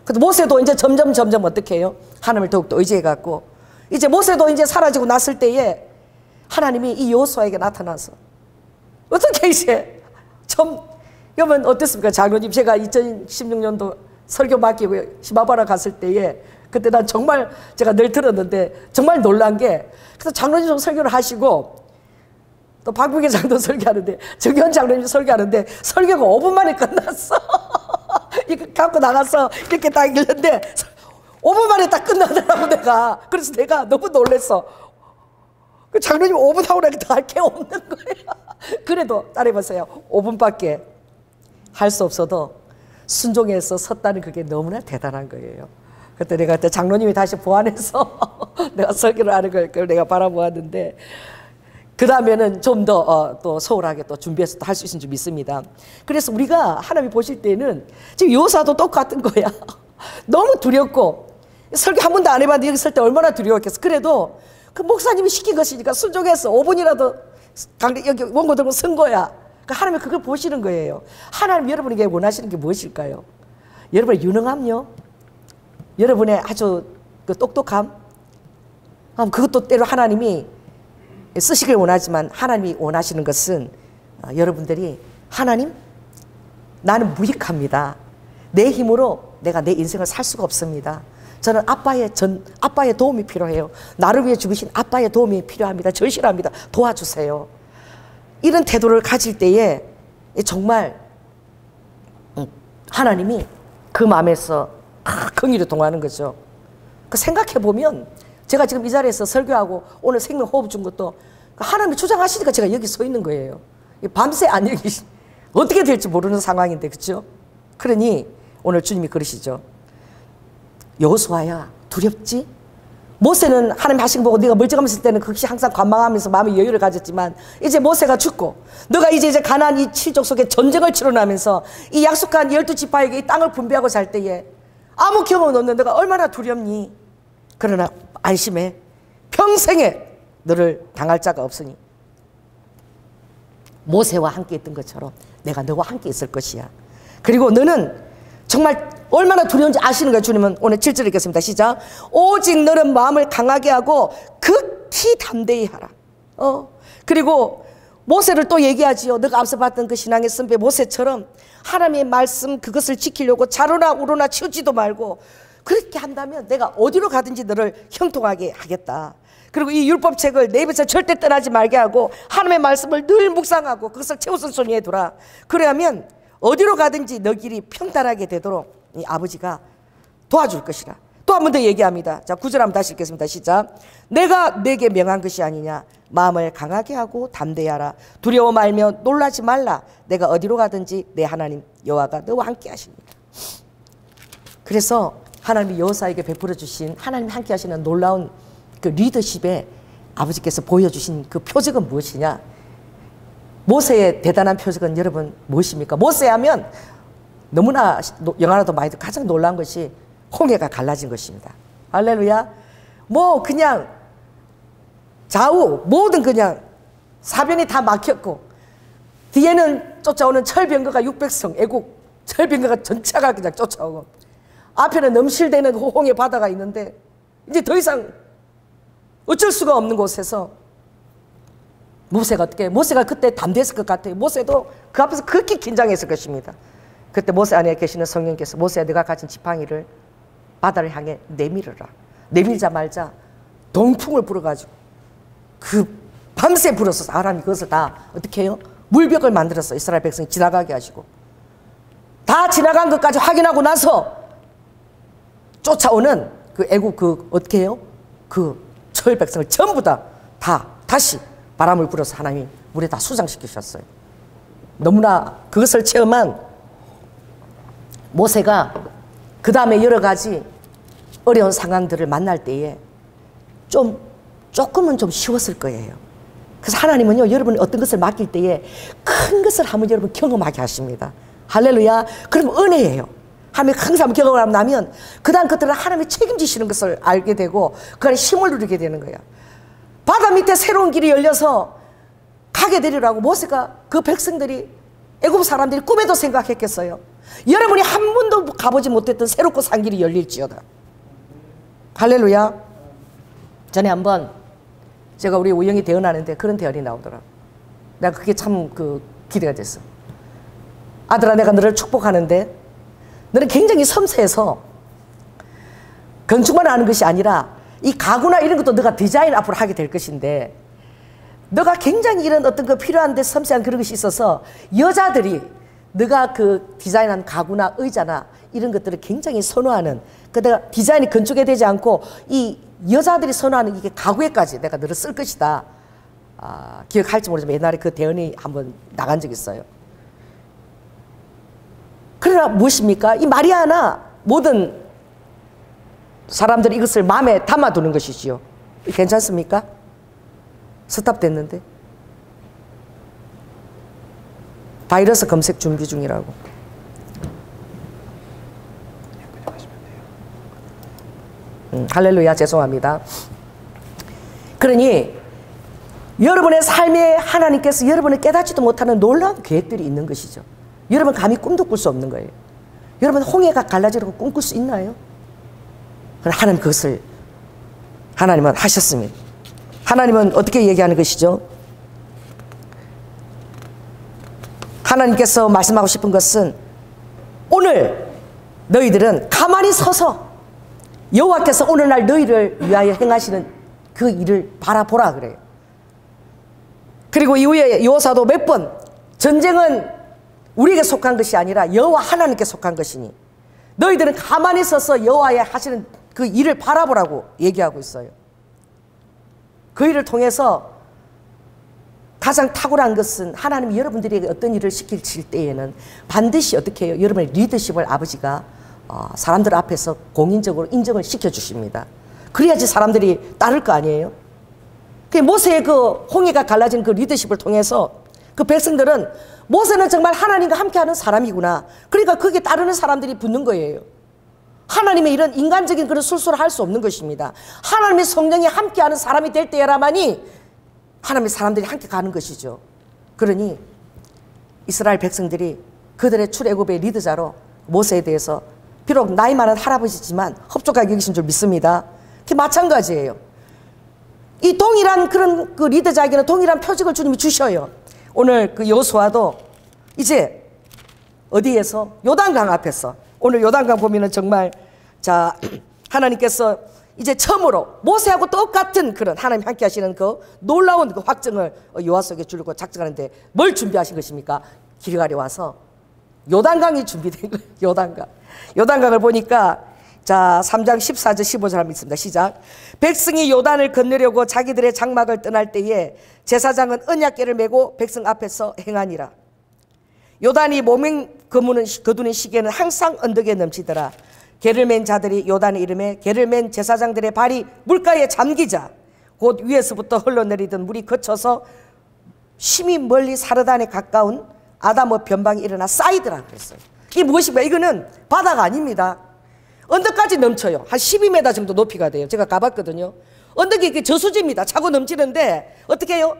그래서 모세도 이제 점점 어떻게 해요? 하나님을 더욱더 의지해 갖고 이제 모세도 이제 사라지고 났을 때에 하나님이 이 여호수아에게 나타나서 어떻게 이제 좀 여러분 어땠습니까? 장로님 제가 2016년도 설교 맡기고 시마바라 갔을 때에 그때 난 정말 제가 늘 들었는데 정말 놀란 게 그래서 장로님 좀 설교를 하시고 또 박국계 장도 설교하는데 정현 장로님 설교하는데 설교가 5분 만에 끝났어. 이거 갖고 나가서 이렇게 딱 읽는데 5분 만에 딱 끝나더라고 내가. 그래서 내가 너무 놀랬어. 그 장로님 5분 하고 나니까 더 할 게 없는 거야. 그래도 따라해보세요. 5분밖에 할 수 없어도 순종해서 섰다는 그게 너무나 대단한 거예요. 그때 내가 장로님이 다시 보완해서 내가 설교를 하는 걸 내가 바라보았는데 그 다음에는 좀 더 또 소홀하게 또 준비해서 또 할 수 있는 줄 믿습니다. 그래서 우리가 하나님이 보실 때는 지금 여호수아도 똑같은 거야. 너무 두렵고 설교 한 번도 안 해봤는데 여기 설 때 얼마나 두려웠겠어. 그래도 그 목사님이 시킨 것이니까 순종해서 5분이라도 여기 원고 들고 쓴 거야. 그러니까 하나님이 그걸 보시는 거예요. 하나님 여러분에게 원하시는 게 무엇일까요? 여러분의 유능함요? 여러분의 아주 그 똑똑함? 그것도 때로 하나님이 쓰시길 원하지만 하나님이 원하시는 것은 여러분들이 하나님 나는 무익합니다. 내 힘으로 내가 내 인생을 살 수가 없습니다. 저는 아빠의 도움이 필요해요. 나를 위해 죽으신 아빠의 도움이 필요합니다. 절실합니다. 도와주세요. 이런 태도를 가질 때에 정말 하나님이 그 마음에서 긍휼히 동하는 거죠. 그 생각해보면 제가 지금 이 자리에서 설교하고 오늘 생명호흡 준 것도 하나님이 주장하시니까 제가 여기 서 있는 거예요. 밤새 안 여기 어떻게 될지 모르는 상황인데 그렇죠? 그러니 오늘 주님이 그러시죠. 여호수아야 두렵지? 모세는 하나님 하신 거 보고 네가 멀쩡하면서 있을 때는 그것이 항상 관망하면서 마음의 여유를 가졌지만 이제 모세가 죽고 너가 이제 가나안 이 7족 속에 전쟁을 치러나면서 이 약속한 12지파에게 이 땅을 분배하고 살 때에 아무 경험 없는 너가 얼마나 두렵니? 그러나 안심해. 평생에 너를 당할 자가 없으니 모세와 함께 있던 것처럼 내가 너와 함께 있을 것이야. 그리고 너는 정말 얼마나 두려운지 아시는 거예요. 주님은 오늘 7절 읽겠습니다. 시작. 오직 너는 마음을 강하게 하고 극히 담대히 하라. 그리고 모세를 또 얘기하지요. 너가 앞서 봤던 그 신앙의 선배 모세처럼 하나님의 말씀 그것을 지키려고 좌로나 우로나 치우지도 말고 그렇게 한다면 내가 어디로 가든지 너를 형통하게 하겠다. 그리고 이 율법책을 내 입에서 절대 떠나지 말게 하고 하나님의 말씀을 늘 묵상하고 그것을 최우선순위에 두라. 그래야면 어디로 가든지 너 길이 평탄하게 되도록 이 아버지가 도와줄 것이라. 또 한 번 더 얘기합니다. 자, 9절 한번 다시 읽겠습니다. 시작. 내가 내게 명한 것이 아니냐. 마음을 강하게 하고 담대히 하라. 두려워 말며 놀라지 말라. 내가 어디로 가든지 내 하나님 여호와가 너와 함께 하십니다. 그래서 하나님이 여호수아에게 베풀어 주신 하나님이 함께 하시는 놀라운 그 리더십에 아버지께서 보여주신 그 표적은 무엇이냐. 모세의 대단한 표적은 여러분 무엇입니까? 모세하면 너무나 영화라도 많이 가장 놀라운 것이 홍해가 갈라진 것입니다. 할렐루야. 뭐 그냥 좌우 모든 그냥 사변이 다 막혔고 뒤에는 쫓아오는 철병거가 600성 애국 철병거가 전차가 그냥 쫓아오고 앞에는 넘실대는 홍해 바다가 있는데 이제 더 이상 어쩔 수가 없는 곳에서 모세가 어떻게 모세가 그때 담대했을 것 같아요. 모세도 그 앞에서 그렇게 긴장했을 것입니다. 그때 모세 안에 계시는 성령께서 모세야 네가 가진 지팡이를 바다를 향해 내밀어라. 내밀자마자 동풍을 불어가지고 그 밤새 불어서 사람이 그것을 다 어떻게 해요? 물벽을 만들어서 이스라엘 백성이 지나가게 하시고 다 지나간 것까지 확인하고 나서 쫓아오는 그 애국 그 어떻게 해요? 그 철 백성을 전부 다 다시 바람을 불어서 하나님이 물에 다 수장시키셨어요. 너무나 그것을 체험한 모세가 그 다음에 여러 가지 어려운 상황들을 만날 때에 조금은 좀 쉬웠을 거예요. 그래서 하나님은요, 여러분이 어떤 것을 맡길 때에 큰 것을 한번 여러분 경험하게 하십니다. 할렐루야. 그러면 은혜예요. 하나님이 큰 것을 경험하고 나면 그 다음 것들은 하나님이 책임지시는 것을 알게 되고 그 안에 힘을 누리게 되는 거예요. 바다 밑에 새로운 길이 열려서 가게 되리라고 모세가 그 백성들이 애굽 사람들이 꿈에도 생각했겠어요. 여러분이 한 번도 가보지 못했던 새롭고 산 길이 열릴지어다. 할렐루야. 전에 한번 제가 우리 우영이 대언하는데 그런 대언이 나오더라. 내가 그게 참 기대가 됐어. 아들아, 내가 너를 축복하는데 너는 굉장히 섬세해서 건축만 하는 것이 아니라 이 가구나 이런 것도 너가 디자인 앞으로 하게 될 것인데 너가 굉장히 이런 어떤 그 필요한데 섬세한 그런 것이 있어서 여자들이 너가 그 디자인한 가구나 의자나 이런 것들을 굉장히 선호하는, 그 내가 디자인이 건축에 되지 않고 이 여자들이 선호하는 이게 가구에까지 내가 너를 쓸 것이다. 기억할지 모르지만 옛날에 그 대언이 한번 나간 적이 있어요. 그러나 무엇입니까? 이 말이 하나 모든 사람들이 이것을 마음에 담아두는 것이지요. 괜찮습니까? 스탑됐는데. 바이러스 검색 준비 중이라고. 할렐루야. 죄송합니다. 그러니 여러분의 삶에 하나님께서 여러분을 깨닫지도 못하는 놀라운 계획들이 있는 것이죠. 여러분 감히 꿈도 꿀 수 없는 거예요. 여러분 홍해가 갈라지라고 꿈꿀 수 있나요? 하나님 그것을 하나님은 하셨습니다. 하나님은 어떻게 얘기하는 것이죠? 하나님께서 말씀하고 싶은 것은 오늘 너희들은 가만히 서서 여호와께서 오늘날 너희를 위하여 행하시는 그 일을 바라보라 그래요. 그리고 이후에 여호사도 몇 번 전쟁은 우리에게 속한 것이 아니라 여호와 하나님께 속한 것이니 너희들은 가만히 서서 여호와의 하시는 그 일을 바라보라고 얘기하고 있어요. 그 일을 통해서 가장 탁월한 것은 하나님이 여러분들에게 어떤 일을 시킬 때에는 반드시 어떻게 해요? 여러분의 리더십을 아버지가 사람들 앞에서 공인적으로 인정을 시켜주십니다. 그래야지 사람들이 따를 거 아니에요? 모세의 그 홍해가 갈라진 그 리더십을 통해서 그 백성들은 모세는 정말 하나님과 함께하는 사람이구나. 그러니까 거기에 따르는 사람들이 붙는 거예요. 하나님의 이런 인간적인 그런 술수를 할 수 없는 것입니다. 하나님의 성령이 함께하는 사람이 될 때야만이 하나님의 사람들이 함께 가는 것이죠. 그러니 이스라엘 백성들이 그들의 출애굽의 리더자로 모세에 대해서 비록 나이 많은 할아버지지만 흡족하게 여기신 줄 믿습니다. 그게 마찬가지예요. 이 동일한 그런 그 리더자에게는 동일한 표적을 주님이 주셔요. 오늘 그 여호수아도 이제 어디에서? 요단강 앞에서. 오늘 요단강 보면은 정말 자 하나님께서 이제 처음으로 모세하고 똑같은 그런 하나님 함께 하시는 그 놀라운 그 확증을 여호수아에게 주려고 작정하는데 뭘 준비하신 것입니까? 길갈에 와서 요단강이 준비된 거예요. 요단강. 요단강을 보니까 자 3장 14절 15절 한번 있습니다. 시작. 백성이 요단을 건너려고 자기들의 장막을 떠날 때에 제사장은 언약궤를 메고 백성 앞에서 행하니라. 요단이 몸에 거두는 시계는 항상 언덕에 넘치더라. 개를 맨 자들이 요단의 이름에 개를 맨 제사장들의 발이 물가에 잠기자 곧 위에서부터 흘러내리던 물이 거쳐서 심히 멀리 사르단에 가까운 아다모 변방에 일어나 쌓이더라 그랬어요. 이게 무엇인가? 이거는 바다가 아닙니다. 언덕까지 넘쳐요. 한 12m 정도 높이가 돼요. 제가 가봤거든요. 언덕이 이렇게 저수지입니다. 차고 넘치는데 어떻게 해요?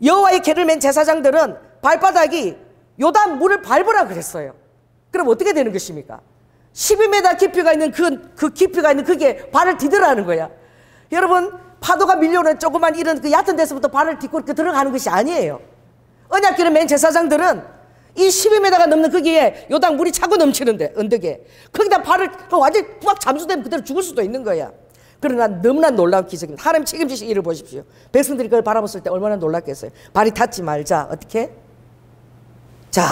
여호와의 개를 맨 제사장들은 발바닥이 요단 물을 밟으라 그랬어요. 그럼 어떻게 되는 것입니까? 12m 깊이가 있는 그 깊이가 있는 그게 발을 디디라는 거야. 여러분 파도가 밀려오는 조그만 이런 그 얕은 데서부터 발을 딛고 이렇게 들어가는 것이 아니에요. 언약궤를 맨 제사장들은 이 12m가 넘는 거기에 요단 물이 차고 넘치는데 언덕에 거기다 발을 완전히 막 잠수되면 그대로 죽을 수도 있는 거야. 그러나 너무나 놀라운 기적입니다. 하나님 책임지신 일을 보십시오. 백성들이 그걸 바라봤을 때 얼마나 놀랐겠어요. 발이 닿지 말자. 어떻게? 자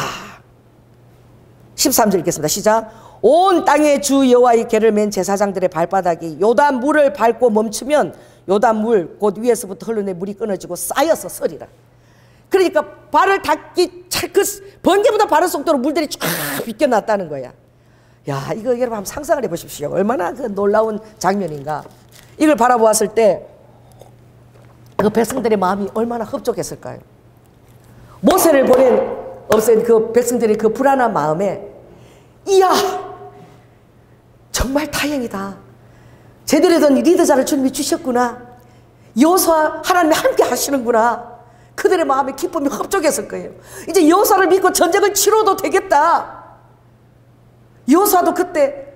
13절 읽겠습니다. 시작. 온 땅의 주 여호와의 궤를 맨 제사장들의 발바닥이 요단 물을 밟고 멈추면 요단 물 곧 위에서부터 흘러내 물이 끊어지고 쌓여서 서리라. 그러니까 발을 닿기 그 번개보다 빠른 속도로 물들이 쫙 비껴났다는 거야. 야, 이거 여러분 한번 상상을 해보십시오. 얼마나 그 놀라운 장면인가. 이걸 바라보았을 때 그 백성들의 마음이 얼마나 흡족했을까요? 모세를 보낸 없앤 그 백성들의 그 불안한 마음에, 이야, 정말 다행이다. 제대로 된 리더자를 주님이 주셨구나. 여호수아 하나님이 함께 하시는구나. 그들의 마음에 기쁨이 흡족했을 거예요. 이제 여호수아를 믿고 전쟁을 치러도 되겠다. 여호수아도 그때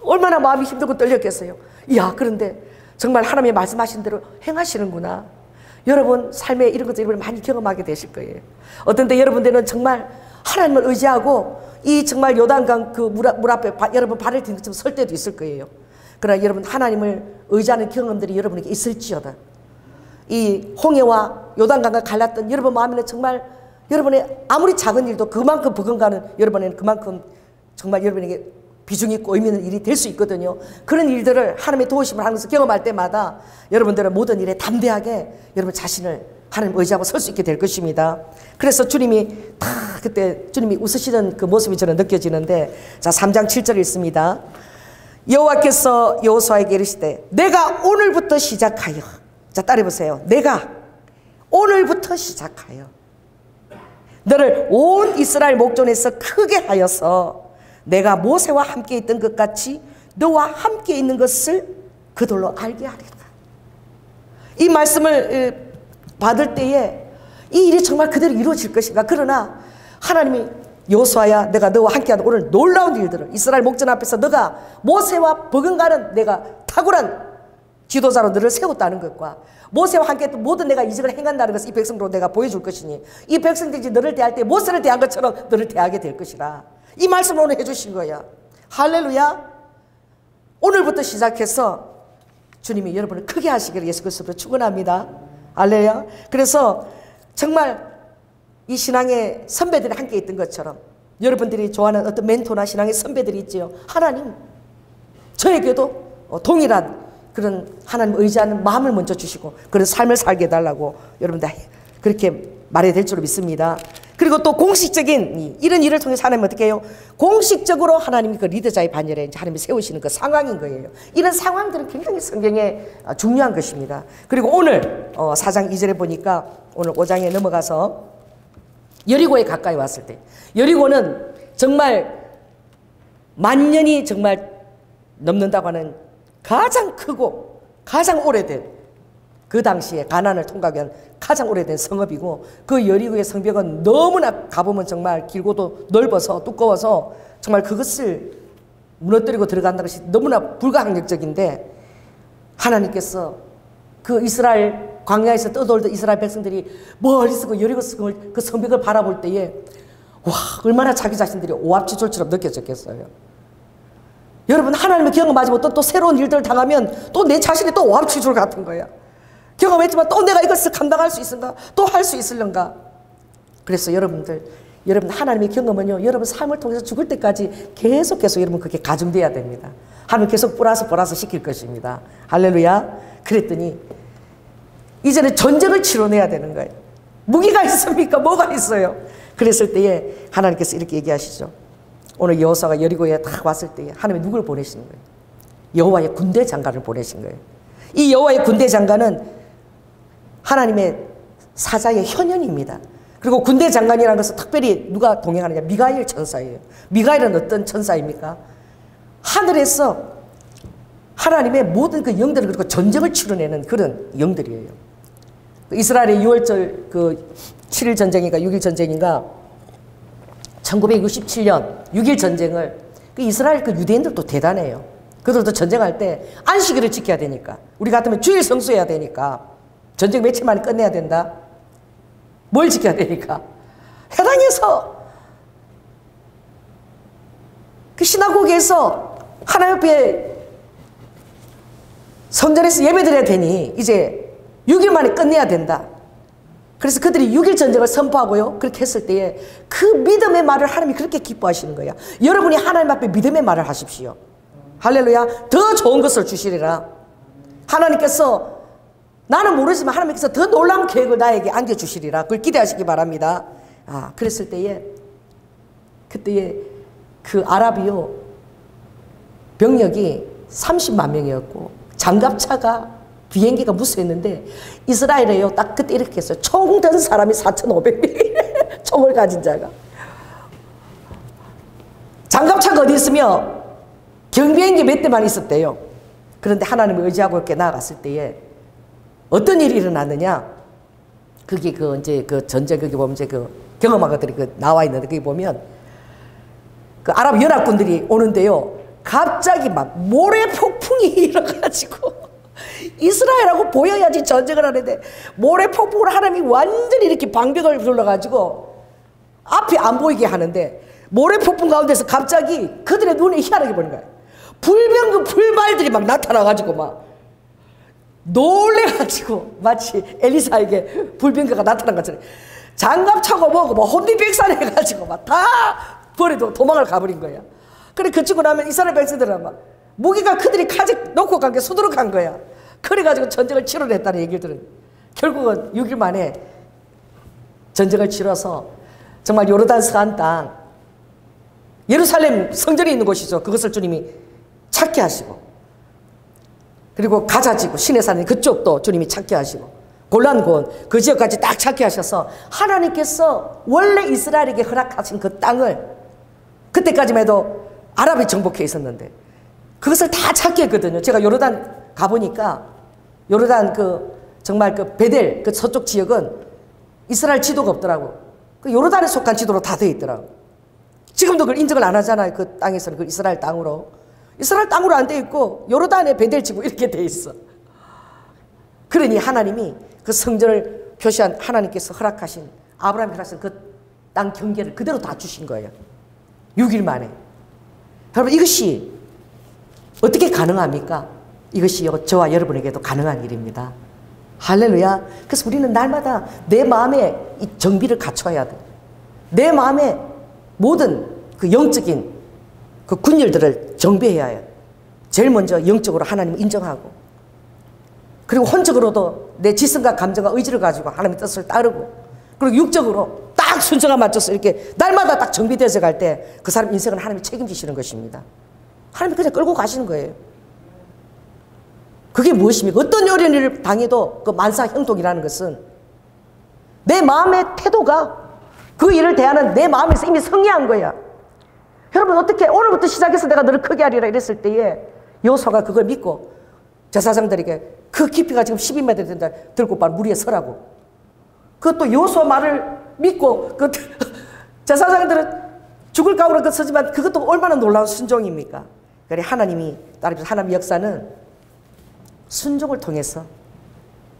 얼마나 마음이 힘들고 떨렸겠어요. 이야, 그런데 정말 하나님의 말씀하신 대로 행하시는구나. 여러분 삶에 이런 것들을 많이 경험하게 되실 거예요. 어떤 때 여러분들은 정말 하나님을 의지하고 이 정말 요단강 그 물 앞에 여러분 발을 딛는 것처럼 설 때도 있을 거예요. 그러나 여러분 하나님을 의지하는 경험들이 여러분에게 있을지어다. 이 홍해와 요단강을 갈랐던 여러분 마음에는 정말 여러분의 아무리 작은 일도 그만큼 버금가는 여러분에는 그만큼 정말 여러분에게 비중 있고 의미 있는 일이 될 수 있거든요. 그런 일들을 하나님의 도우심을 하면서 경험할 때마다 여러분들은 모든 일에 담대하게 여러분 자신을 하나님 의지하고 설 수 있게 될 것입니다. 그래서 주님이 다 그때 주님이 웃으시는 그 모습이 저는 느껴지는데, 자 3장 7절에 있습니다. 여호와께서 여호수아에게 이르시되 내가 오늘부터 시작하여, 자 따라해보세요. 내가 오늘부터 시작하여 너를 온 이스라엘 목전에서 크게 하여서 내가 모세와 함께 있던 것 같이 너와 함께 있는 것을 그들로 알게 하리라. 이 말씀을 받을 때에 이 일이 정말 그대로 이루어질 것인가. 그러나 하나님이 여호수아야, 내가 너와 함께하는 오늘 놀라운 일들을 이스라엘 목전 앞에서 너가 모세와 버금가는 내가 탁월한 지도자로 너를 세웠다는 것과 모세와 함께 했던 모든 내가 이적을 행한다는 것을 이 백성으로 내가 보여줄 것이니 이 백성들이 너를 대할 때 모세를 대한 것처럼 너를 대하게 될 것이라. 이 말씀을 오늘 해주신 거야. 할렐루야. 오늘부터 시작해서 주님이 여러분을 크게 하시기를 예수 그리스도로 축원합니다. 할렐루야. 그래서 정말 이 신앙의 선배들이 함께 있던 것처럼 여러분들이 좋아하는 어떤 멘토나 신앙의 선배들이 있지요. 하나님 저에게도 동일한 그런 하나님 의지하는 마음을 먼저 주시고 그런 삶을 살게 해달라고 여러분들 그렇게 말해야 될 줄 믿습니다. 그리고 또 공식적인 이런 일을 통해서 하나님은 어떻게 해요? 공식적으로 하나님이 그 리더자의 반열에 하나님이 세우시는 그 상황인 거예요. 이런 상황들은 굉장히 성경에 중요한 것입니다. 그리고 오늘 4장 2절에 보니까 오늘 5장에 넘어가서 여리고에 가까이 왔을 때, 여리고는 정말 만년이 정말 넘는다고 하는 가장 크고 가장 오래된, 그 당시에 가나안을 통과하기 위한 가장 오래된 성읍이고, 그 여리고의 성벽은 너무나 가보면 정말 길고도 넓어서 두꺼워서 정말 그것을 무너뜨리고 들어간다는 것이 너무나 불가항력적인데, 하나님께서 그 이스라엘 광야에서 떠돌던 이스라엘 백성들이 멀리서 그 여리고 그 성벽을 바라볼 때에 와, 얼마나 자기 자신들이 오합지졸처럼 느껴졌겠어요. 여러분, 하나님을 경험하지 못한 또 새로운 일들을 당하면 또 내 자신이 또 오합지졸 같은 거야. 경험했지만 또 내가 이것을 감당할 수 있을까? 또 할 수 있을런가? 그래서 여러분 하나님의 경험은요, 여러분 삶을 통해서 죽을 때까지 계속 여러분 그렇게 가중돼야 됩니다. 하나님 계속 보라서 시킬 것입니다. 할렐루야. 그랬더니 이제는 전쟁을 치러내야 되는 거예요. 무기가 있습니까? 뭐가 있어요? 그랬을 때에 하나님께서 이렇게 얘기하시죠. 오늘 여호수아가 여리고에 딱 왔을 때에 하나님이 누구를 보내시는 거예요? 여호와의 군대 장관을 보내신 거예요. 이 여호와의 군대 장관은 하나님의 사자의 현현입니다. 그리고 군대 장관이라는 것은 특별히 누가 동행하느냐? 미가엘 천사예요. 미가엘은 어떤 천사입니까? 하늘에서 하나님의 모든 그 영들을, 그리고 전쟁을 치러내는 그런 영들이에요. 이스라엘의 6월절 그 7일 전쟁인가 6일 전쟁인가 1967년 6일 전쟁을, 그 이스라엘 그 유대인들도 대단해요. 그들도 전쟁할 때 안식일을 지켜야 되니까, 우리 같으면 주일 성수해야 되니까, 전쟁 며칠 만에 끝내야 된다. 뭘 지켜야 되니까? 해당해서 그 시나고그에서 하나님 앞에 성전에서 예배드려야 되니 이제 6일 만에 끝내야 된다. 그래서 그들이 6일 전쟁을 선포하고요, 그렇게 했을 때에 그 믿음의 말을 하나님이 그렇게 기뻐하시는 거야. 여러분이 하나님 앞에 믿음의 말을 하십시오. 할렐루야. 더 좋은 것을 주시리라. 하나님께서 나는 모르지만 하나님께서 더 놀라운 계획을 나에게 안겨주시리라. 그걸 기대하시기 바랍니다. 그랬을 때에 그때에 그 아랍이요 병력이 30만 명이었고 장갑차가 비행기가 무수했는데 이스라엘에요 딱 그때 이렇게 했어요. 총 든 사람이 4,500명 총을 가진 자가. 장갑차가 어디 있으며 경비행기 몇 대만 있었대요. 그런데 하나님을 의지하고 이렇게 나아갔을 때에 어떤 일이 일어났느냐? 그게 이제 전쟁 거기 보면 이제 경험한 것들이 나와 있는데 거기 보면 아랍 연합군들이 오는데요. 갑자기 막 모래 폭풍이 일어가지고 이스라엘하고 보여야지 전쟁을 하는데 모래 폭풍을 하나님이 완전히 이렇게 방벽을 둘러가지고 앞이 안 보이게 하는데 모래 폭풍 가운데서 갑자기 그들의 눈에 희한하게 보이는 거예요. 불병 불발들이 막 나타나가지고 막 놀래가지고 마치 엘리사에게 불병거가 나타난 것처럼 장갑 차고 뭐고 뭐 혼비백산 해가지고 막 다 버리고 도망을 가버린 거야. 그래 그치고 나면 이스라엘 백성들은 막 무기가 그들이 칼에 놓고 간 게 수두룩한 거야. 그래가지고 전쟁을 치러냈다는 얘기를 들은. 결국은 6일 만에 전쟁을 치러서 정말 요르단 서안 땅 예루살렘 성전이 있는 곳이죠. 그것을 주님이 찾게 하시고 그리고 가자지구 시내산 그쪽도 주님이 찾게 하시고 골란곤 그 지역까지 딱 찾게 하셔서 하나님께서 원래 이스라엘에게 허락하신 그 땅을 그때까지만 해도 아랍이 정복해 있었는데 그것을 다 찾게 했거든요. 제가 요르단 가보니까 요르단 정말 베델 서쪽 지역은 이스라엘 지도가 없더라고. 요르단에 속한 지도로 다 되어 있더라고. 지금도 그걸 인정을 안 하잖아요. 그 땅에서는 그 이스라엘 땅으로 안 되어 있고 요르단의 베델 지구 이렇게 되어 있어. 그러니 하나님이 그 성전을 표시한 하나님께서 허락하신 아브라함이 허락하신 그 땅 경계를 그대로 다 주신 거예요. 6일 만에. 여러분 이것이 어떻게 가능합니까? 이것이 저와 여러분에게도 가능한 일입니다. 할렐루야. 그래서 우리는 날마다 내 마음에 이 정비를 갖춰야 돼. 내 마음에 모든 그 영적인 그 군열들을 정비해야 해요. 제일 먼저 영적으로 하나님을 인정하고 그리고 혼적으로도 내 지성과 감정과 의지를 가지고 하나님의 뜻을 따르고 그리고 육적으로 딱 순서가 맞춰서 이렇게 날마다 딱 정비되어서 갈 때 그 사람 인생은 하나님이 책임지시는 것입니다. 하나님이 그냥 끌고 가시는 거예요. 그게 무엇입니까? 어떤 어려운 일을 당해도 그 만사형통이라는 것은 내 마음의 태도가 그 일을 대하는 내 마음에서 이미 성리한 거야. 여러분 어떻게 오늘부터 시작해서 내가 너를 크게 하리라 이랬을 때에 여호수아가 그걸 믿고 제사장들에게 그 깊이가 지금 12m 된다 들고 물 위에 서라고. 그것도 여호수아 말을 믿고 그 제사장들은 죽을 각오로 서지만 그것도 얼마나 놀라운 순종입니까? 그래 하나님이 따르면서 하나님의 역사는 순종을 통해서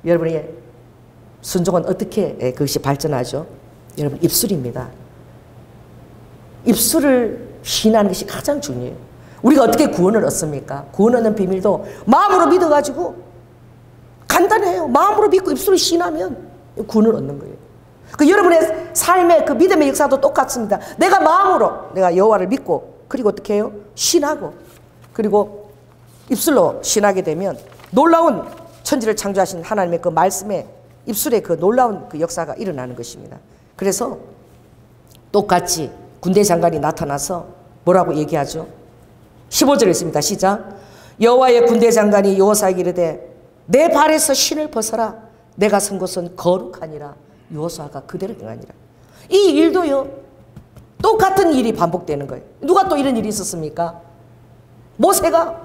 여러분의 순종은 어떻게 그것이 발전하죠? 여러분 입술입니다. 입술을 신하는 것이 가장 중요해요. 우리가 어떻게 구원을 얻습니까? 구원 얻는 비밀도 마음으로 믿어가지고 간단해요. 마음으로 믿고 입술을 신하면 구원을 얻는 거예요. 여러분의 삶의 그 믿음의 역사도 똑같습니다. 내가 마음으로 내가 여호와를 믿고 그리고 어떻게 해요? 신하고 그리고 입술로 신하게 되면 놀라운 천지를 창조하신 하나님의 그 말씀에 입술에 그 놀라운 그 역사가 일어나는 것입니다. 그래서 똑같이 군대 장관이 나타나서 뭐라고 얘기하죠? 15절에 있습니다. 시작. 여호와의 군대 장관이 여호사에게 이르되 내 발에서 신을 벗어라. 내가 선 곳은 거룩하니라. 여호수아가 그대로 행하니라. 이 일도요 똑같은 일이 반복되는 거예요. 누가 또 이런 일이 있었습니까? 모세가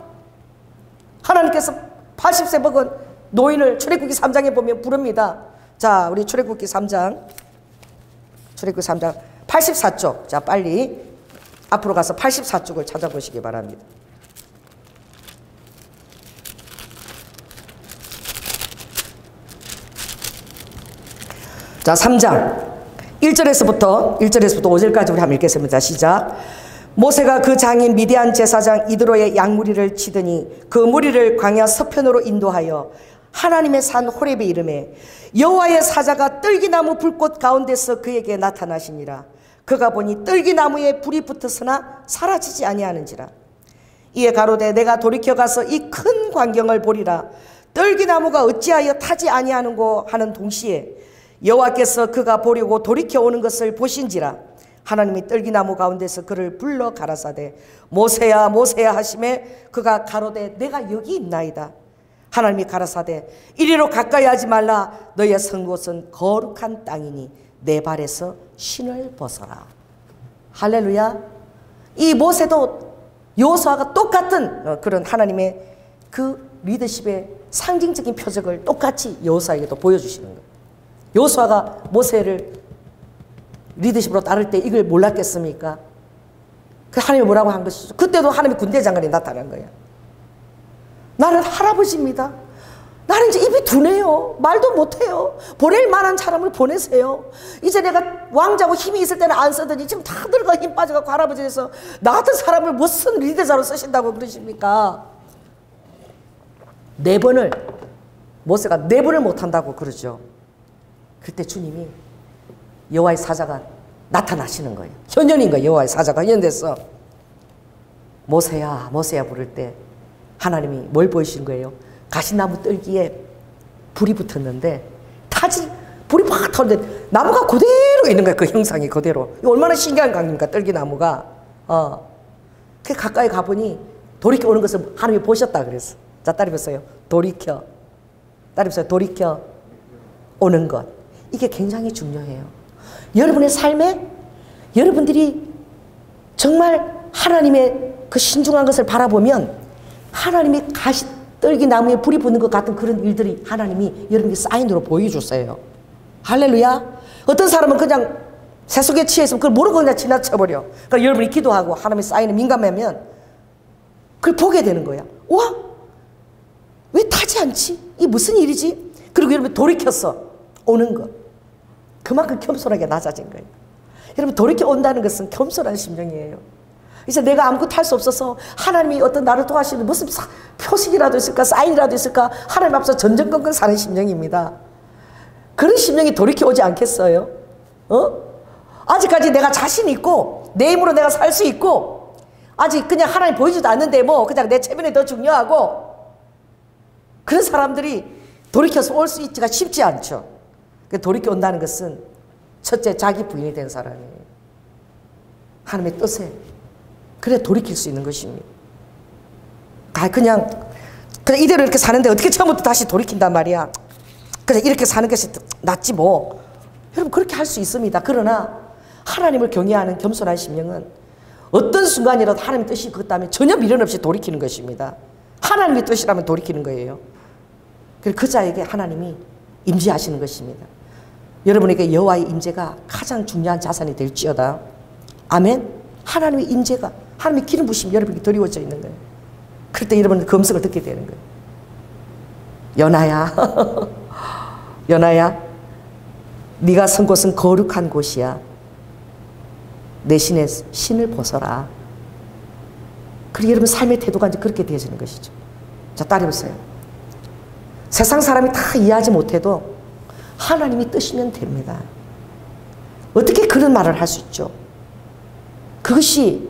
하나님께서 80세 먹은 노인을 출애굽기 3장에 보면 부릅니다. 자, 우리 출애굽기 3장 84쪽. 자, 빨리 앞으로 가서 84쪽을 찾아보시기 바랍니다. 자, 3장 1절에서부터 5절까지 우리 한번 읽겠습니다. 시작. 모세가 그 장인 미디안 제사장 이드로의 양무리를 치더니 그 무리를 광야 서편으로 인도하여 하나님의 산 호렙에 이르매 여호와의 사자가 떨기나무 불꽃 가운데서 그에게 나타나시니라. 그가 보니 떨기나무에 불이 붙었으나 사라지지 아니하는지라. 이에 가로되 내가 돌이켜 가서 이 큰 광경을 보리라. 떨기나무가 어찌하여 타지 아니하는고 하는 동시에 여호와께서 그가 보려고 돌이켜 오는 것을 보신지라. 하나님이 떨기나무 가운데서 그를 불러 가라사대 모세야 모세야 하심에 그가 가로되 내가 여기 있나이다. 하나님이 가라사대 이리로 가까이 하지 말라. 너의 선 곳은 거룩한 땅이니 내 발에서 신을 벗어라. 할렐루야. 이 모세도 여호수아가 똑같은 그런 하나님의 그 리더십의 상징적인 표적을 똑같이 여호수아에게도 보여주시는 거예요. 여호수아가 모세를 리더십으로 따를 때 이걸 몰랐겠습니까? 그 하나님이 뭐라고 한 것이죠. 그때도 하나님이 군대 장관이 나타난 거예요. 나는 할아버지입니다. 나는 이제 입이 둔해요. 말도 못해요. 보낼 만한 사람을 보내세요. 이제 내가 왕자고 힘이 있을 때는 안 쓰더니 지금 다 늙어 힘 빠져가지고 할아버지 돼서 나 같은 사람을 무슨 리더자로 쓰신다고 그러십니까? 4번을 모세가 4번을 못한다고 그러죠. 그때 주님이 여호와의 사자가 나타나시는 거예요. 현현인 거예요. 여호와의 사자가 현현돼서 모세야 모세야 부를 때 하나님이 뭘 보이신 거예요? 가시나무 뜰기에 불이 붙었는데 불이 팍 타는데 나무가 그대로 있는 거예요. 그 형상이 그대로. 이거 얼마나 신기한 강입니까? 뜰기나무가. 그 가까이 가보니 돌이켜 오는 것을 하나님이 보셨다 그랬어. 자, 따라해보세요. 돌이켜. 따라해보세요. 돌이켜 오는 것. 이게 굉장히 중요해요. 여러분의 삶에 여러분들이 정말 하나님의 그 신중한 것을 바라보면 하나님이 떨기나무에 불이 붙는 것 같은 그런 일들이 하나님이 여러분에게 사인으로 보여주세요. 할렐루야. 어떤 사람은 그냥 세속에 취해서 그걸 모르고 그냥 지나쳐버려. 그러니까 여러분이 기도하고 하나님의 사인에 민감하면 그걸 보게 되는 거야. 와, 왜 타지 않지? 이게 무슨 일이지? 그리고 여러분 돌이켰어 오는 것. 그만큼 겸손하게 낮아진 거예요. 여러분 돌이켜 온다는 것은 겸손한 심령이에요. 이제 내가 아무것도 할 수 없어서 하나님이 어떤 나를 도와주시는 무슨 표식이라도 있을까 사인이라도 있을까 하나님 앞에서 전전긍긍 사는 심령입니다. 그런 심령이 돌이켜 오지 않겠어요? 아직까지 내가 자신 있고 내 힘으로 내가 살 수 있고 아직 그냥 하나님 보이지도 않는데 뭐 그냥 내 체면이 더 중요하고 그런 사람들이 돌이켜서 올 수 있지가 쉽지 않죠. 돌이켜 온다는 것은 첫째 자기 부인이 된 사람이에요. 하나님의 뜻에 그래 돌이킬 수 있는 것입니다. 그냥 이대로 이렇게 사는데 어떻게 처음부터 다시 돌이킨단 말이야. 그냥 이렇게 사는 것이 낫지 뭐. 여러분 그렇게 할 수 있습니다. 그러나 하나님을 경외하는 겸손한 심령은 어떤 순간이라도 하나님의 뜻이 그렇다면 전혀 미련 없이 돌이키는 것입니다. 하나님의 뜻이라면 돌이키는 거예요. 그 자에게 하나님이 임재하시는 것입니다. 여러분에게 여호와의 임재가 가장 중요한 자산이 될지어다. 아멘. 하나님의 임재가 하나님의 기름 부심이 여러분에게 드리워져 있는 거예요. 그럴 때 여러분은 그 음성을 듣게 되는 거예요. 연하야 연하야 네가 선 곳은 거룩한 곳이야. 내 신을 벗어라. 그리고 여러분 삶의 태도가 이제 그렇게 되어지는 것이죠. 자, 따라해보세요. 세상 사람이 다 이해하지 못해도 하나님이 뜨시면 됩니다. 어떻게 그런 말을 할 수 있죠? 그것이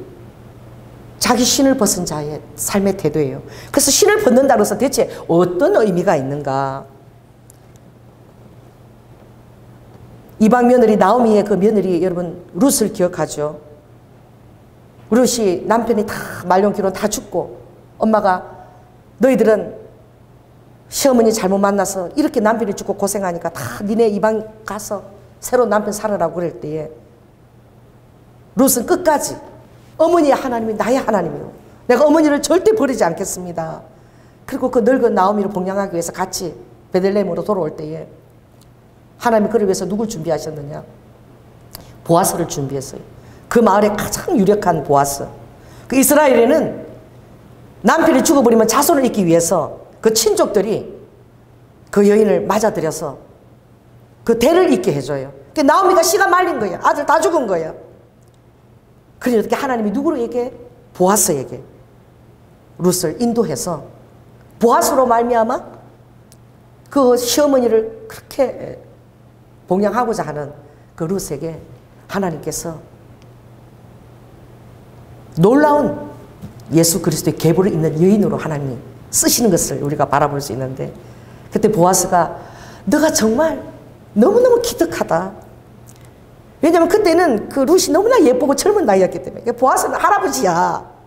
자기 신을 벗은 자의 삶의 태도예요. 그래서 신을 벗는다고 해서 대체 어떤 의미가 있는가? 이방 며느리 나오미의 그 며느리 여러분 룻을 기억하죠? 룻이 남편이 다 말년기로 다 죽고 엄마가 너희들은 시어머니 잘못 만나서 이렇게 남편이 죽고 고생하니까 다 니네 이방 가서 새로운 남편 살아라고 그럴 때에 룻은 끝까지 어머니의 하나님이 나의 하나님이요. 내가 어머니를 절대 버리지 않겠습니다. 그리고 그 늙은 나오미를 봉양하기 위해서 같이 베들레헴으로 돌아올 때에 하나님이 그를 위해서 누굴 준비하셨느냐? 보아스를 준비했어요. 그 마을에 가장 유력한 보아스. 그 이스라엘에는 남편이 죽어버리면 자손을 잇기 위해서 그 친족들이 그 여인을 맞아들여서 그 대를 잇게 해줘요. 그 나오미가 씨가 말린 거예요. 아들 다 죽은 거예요. 그래서 어떻게 하나님이 누구에게? 보아스에게 룻을 인도해서 보아스로 말미암아 그 시어머니를 그렇게 봉양하고자 하는 그 룻에게 하나님께서 놀라운 예수 그리스도의 계보를 잇는 여인으로 하나님이 쓰시는 것을 우리가 바라볼 수 있는데, 그때 보아스가 너가 정말 너무너무 기특하다. 왜냐면 그때는 그 룻이 너무나 예쁘고 젊은 나이였기 때문에. 보아스는 할아버지야.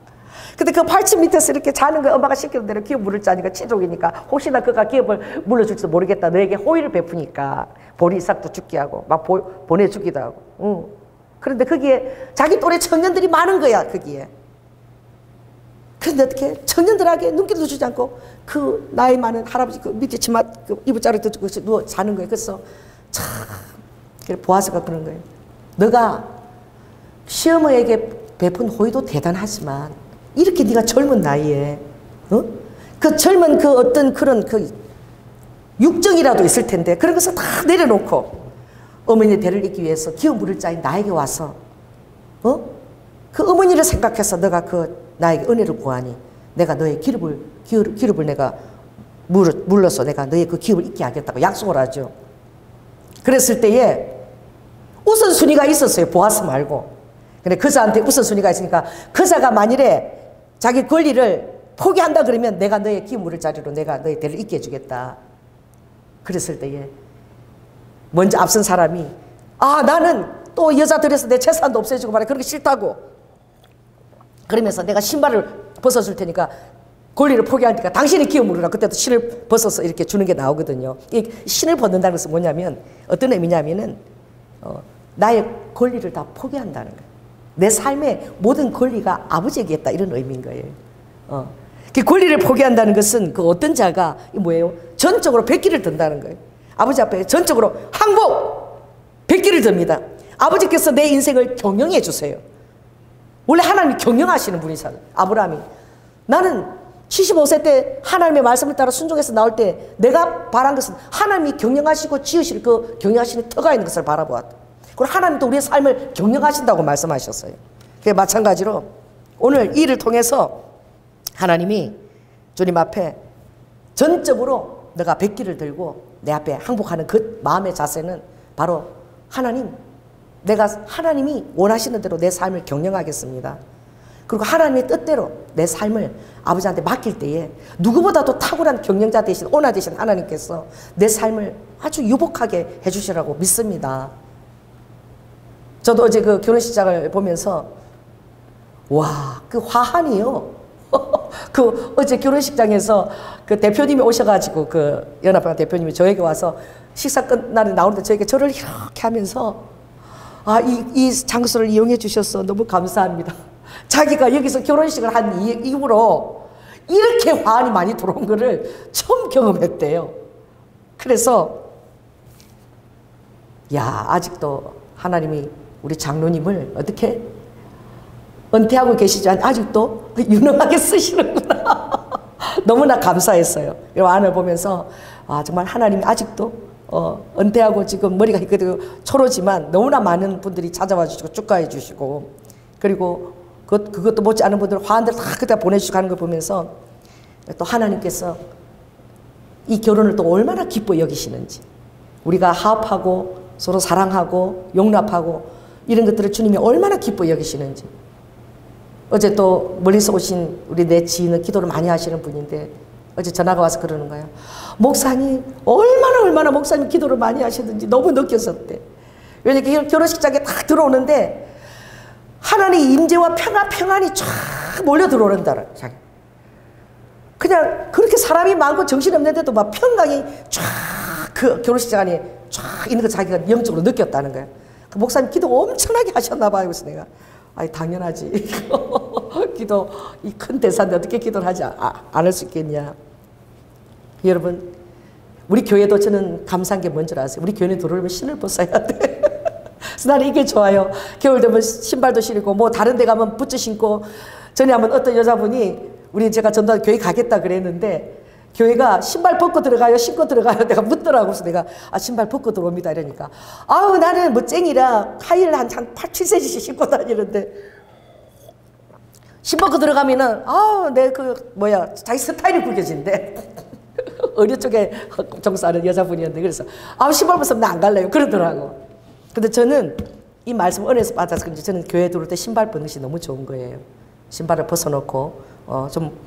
근데 그 팔찌 밑에서 이렇게 자는 거 엄마가 시키는 대로 기업 물을 자니까 친족이니까 혹시나 그가 기업을 물러줄지도 모르겠다. 너에게 호의를 베푸니까 보리 이삭도 죽게 하고 막 보내주기도 하고. 응. 그런데 거기에 자기 또래 청년들이 많은 거야, 거기에. 그런데 어떻게 청년들에게 눈길도 주지 않고 그 나이 많은 할아버지 그 밑에 치마 그 이불자리 듣고 누워 자는 거예요. 그래서 참 보아스가 그런 거예요. 너가 시어머니에게 베푼 호의도 대단하지만 이렇게 네가 젊은 나이에 그 젊은 그 어떤 그런 그 육정이라도 있을 텐데 그런 것을 다 내려놓고 어머니의 대를 잇기 위해서 기업 물을 자인 나에게 와서 그 어머니를 생각해서 너가 그 나에게 은혜를 구하니 내가 너의 기업을 내가 물러서 내가 너의 그 기업을 잊게 하겠다고 약속을 하죠. 그랬을 때에 우선순위가 있었어요. 보아스 말고. 근데 그자한테 우선순위가 있으니까 그자가 만일에 자기 권리를 포기한다 그러면 내가 너의 기업 물을 자리로 내가 너의 대를 잊게 해주겠다. 그랬을 때에 먼저 앞선 사람이 나는 또 여자들에서 내 재산도 없애주고 말해 그렇게 싫다고 그러면서 내가 신발을 벗어줄 테니까 권리를 포기하니까 당신이 기업 물으라. 그때도 신을 벗어서 이렇게 주는 게 나오거든요. 이 신을 벗는다는 것은 뭐냐면 어떤 의미냐면은 나의 권리를 다 포기한다는 거예요. 내 삶의 모든 권리가 아버지에게 있다 이런 의미인 거예요. 그 권리를 포기한다는 것은 그 어떤 자가 뭐예요? 전적으로 백기를 든다는 거예요. 아버지 앞에 전적으로 항복 백기를 듭니다. 아버지께서 내 인생을 경영해 주세요. 원래 하나님이 경영하시는 분이잖아요. 아브라함이 나는 75세 때 하나님의 말씀을 따라 순종해서 나올 때 내가 바란 것은 하나님이 경영하시고 지으실 그 경영하시는 터가 있는 것을 바라보았다. 그리고 하나님도 우리의 삶을 경영하신다고 말씀하셨어요. 마찬가지로 오늘 이를 통해서 하나님이 주님 앞에 전적으로 내가 백기를 들고 내 앞에 항복하는 그 마음의 자세는 바로 내가 하나님이 원하시는 대로 내 삶을 경영하겠습니다. 그리고 하나님의 뜻대로 내 삶을 아버지한테 맡길 때에 누구보다도 탁월한 경영자 되신 오나 되신 하나님께서 내 삶을 아주 유복하게 해주시라고 믿습니다. 저도 어제 그 결혼식장을 보면서 그 화환이요. 그 어제 결혼식장에서 그 대표님이 오셔가지고 그 연합회 대표님이 저에게 와서 식사 끝날에 나오는데 저에게 저를 이렇게 하면서 이 장소를 이용해 주셔서 너무 감사합니다. 자기가 여기서 결혼식을 한 이후로 이렇게 화환이 많이 들어온 거를 처음 경험했대요. 그래서 아직도 하나님이 우리 장로님을 어떻게 은퇴하고 계시지 않 아직도 유능하게 쓰시는구나. 너무나 감사했어요. 이 안을 보면서 정말 하나님이 아직도 은퇴하고 지금 머리가 초로지만 너무나 많은 분들이 찾아와 주시고 축하해 주시고 그리고 그것도 못지 않은 분들 화환들 다 그때 보내주시고 하는 걸 보면서 또 하나님께서 이 결혼을 또 얼마나 기뻐 여기시는지 우리가 화합하고 서로 사랑하고 용납하고 이런 것들을 주님이 얼마나 기뻐 여기시는지. 어제 또 멀리서 오신 우리 내 지인은 기도를 많이 하시는 분인데 어제 전화가 와서 그러는 거예요. 목사님 얼마나 목사님 기도를 많이 하시는지 너무 느꼈었대. 왜냐면 결혼식장에 딱 들어오는데 하나님의 임재와 평안이 쫙 몰려 들어오는다. 그냥 그렇게 사람이 많고 정신없는데도 막 평강이 쫙 그 결혼식장 안에 쫙 있는 거 자기가 영적으로 느꼈다는 거예요. 그 목사님 기도 엄청나게 하셨나 봐요. 그래서 내가 당연하지. 기도 이 큰 대사인데 어떻게 기도를 하지 않을 수 있겠냐. 여러분 우리 교회도 저는 감사한 게 뭔지 아세요? 우리 교회는 들어오면 신을 벗어야 돼. 그래서 나는 이게 좋아요. 겨울 되면 신발도 신고 뭐 다른 데 가면 부츠 신고. 전에 한번 어떤 여자분이 제가 전도 교회 가겠다 그랬는데 교회가 신발 벗고 들어가요? 신고 들어가요? 내가 묻더라고. 그래서 내가 신발 벗고 들어옵니다 이러니까 나는 멋쟁이라 하이힐 한 8, 7cm씩 신고 다니는데 신발 벗고 들어가면은 자기 스타일이 구겨진대. 어느 쪽에 종사하는 여자분이었는데 그래서 신발 벗으면 나 안 갈래요 그러더라고. 근데 저는 이 말씀 은혜에서 받아서 그런지 저는 교회 들어올 때 신발 벗는 것이 너무 좋은 거예요. 신발을 벗어놓고 좀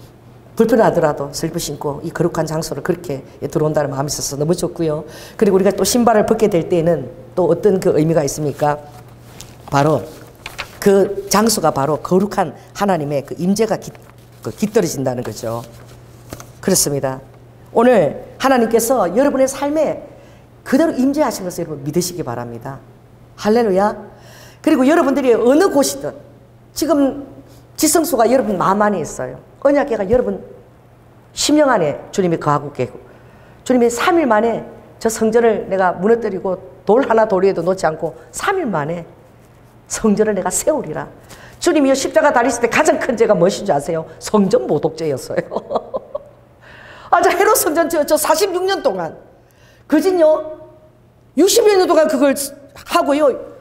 불편하더라도 슬퍼 신고 이 거룩한 장소를 그렇게 들어온다는 마음이 있어서 너무 좋고요. 그리고 우리가 또 신발을 벗게 될 때는 또 어떤 그 의미가 있습니까? 바로 그 장소가 바로 거룩한 하나님의 그 임재가 깃들어진다는 거죠. 그렇습니다. 오늘 하나님께서 여러분의 삶에 그대로 임재하신 것을 여러분 믿으시기 바랍니다. 할렐루야. 그리고 여러분들이 어느 곳이든 지금 지성소가 여러분 마음 안에 있어요. 언약궤가 여러분 심령 안에 주님이 거하고 계고 주님이 3일 만에 저 성전을 내가 무너뜨리고 돌 하나 돌 위에도 놓지 않고 3일 만에 성전을 내가 세우리라. 주님이 십자가 달리실 때 가장 큰 죄가 무엇인 줄 아세요? 성전 모독죄였어요. 아, 저 헤롯 성전 저 46년 동안 그진요 60여 년 동안 그걸 하고요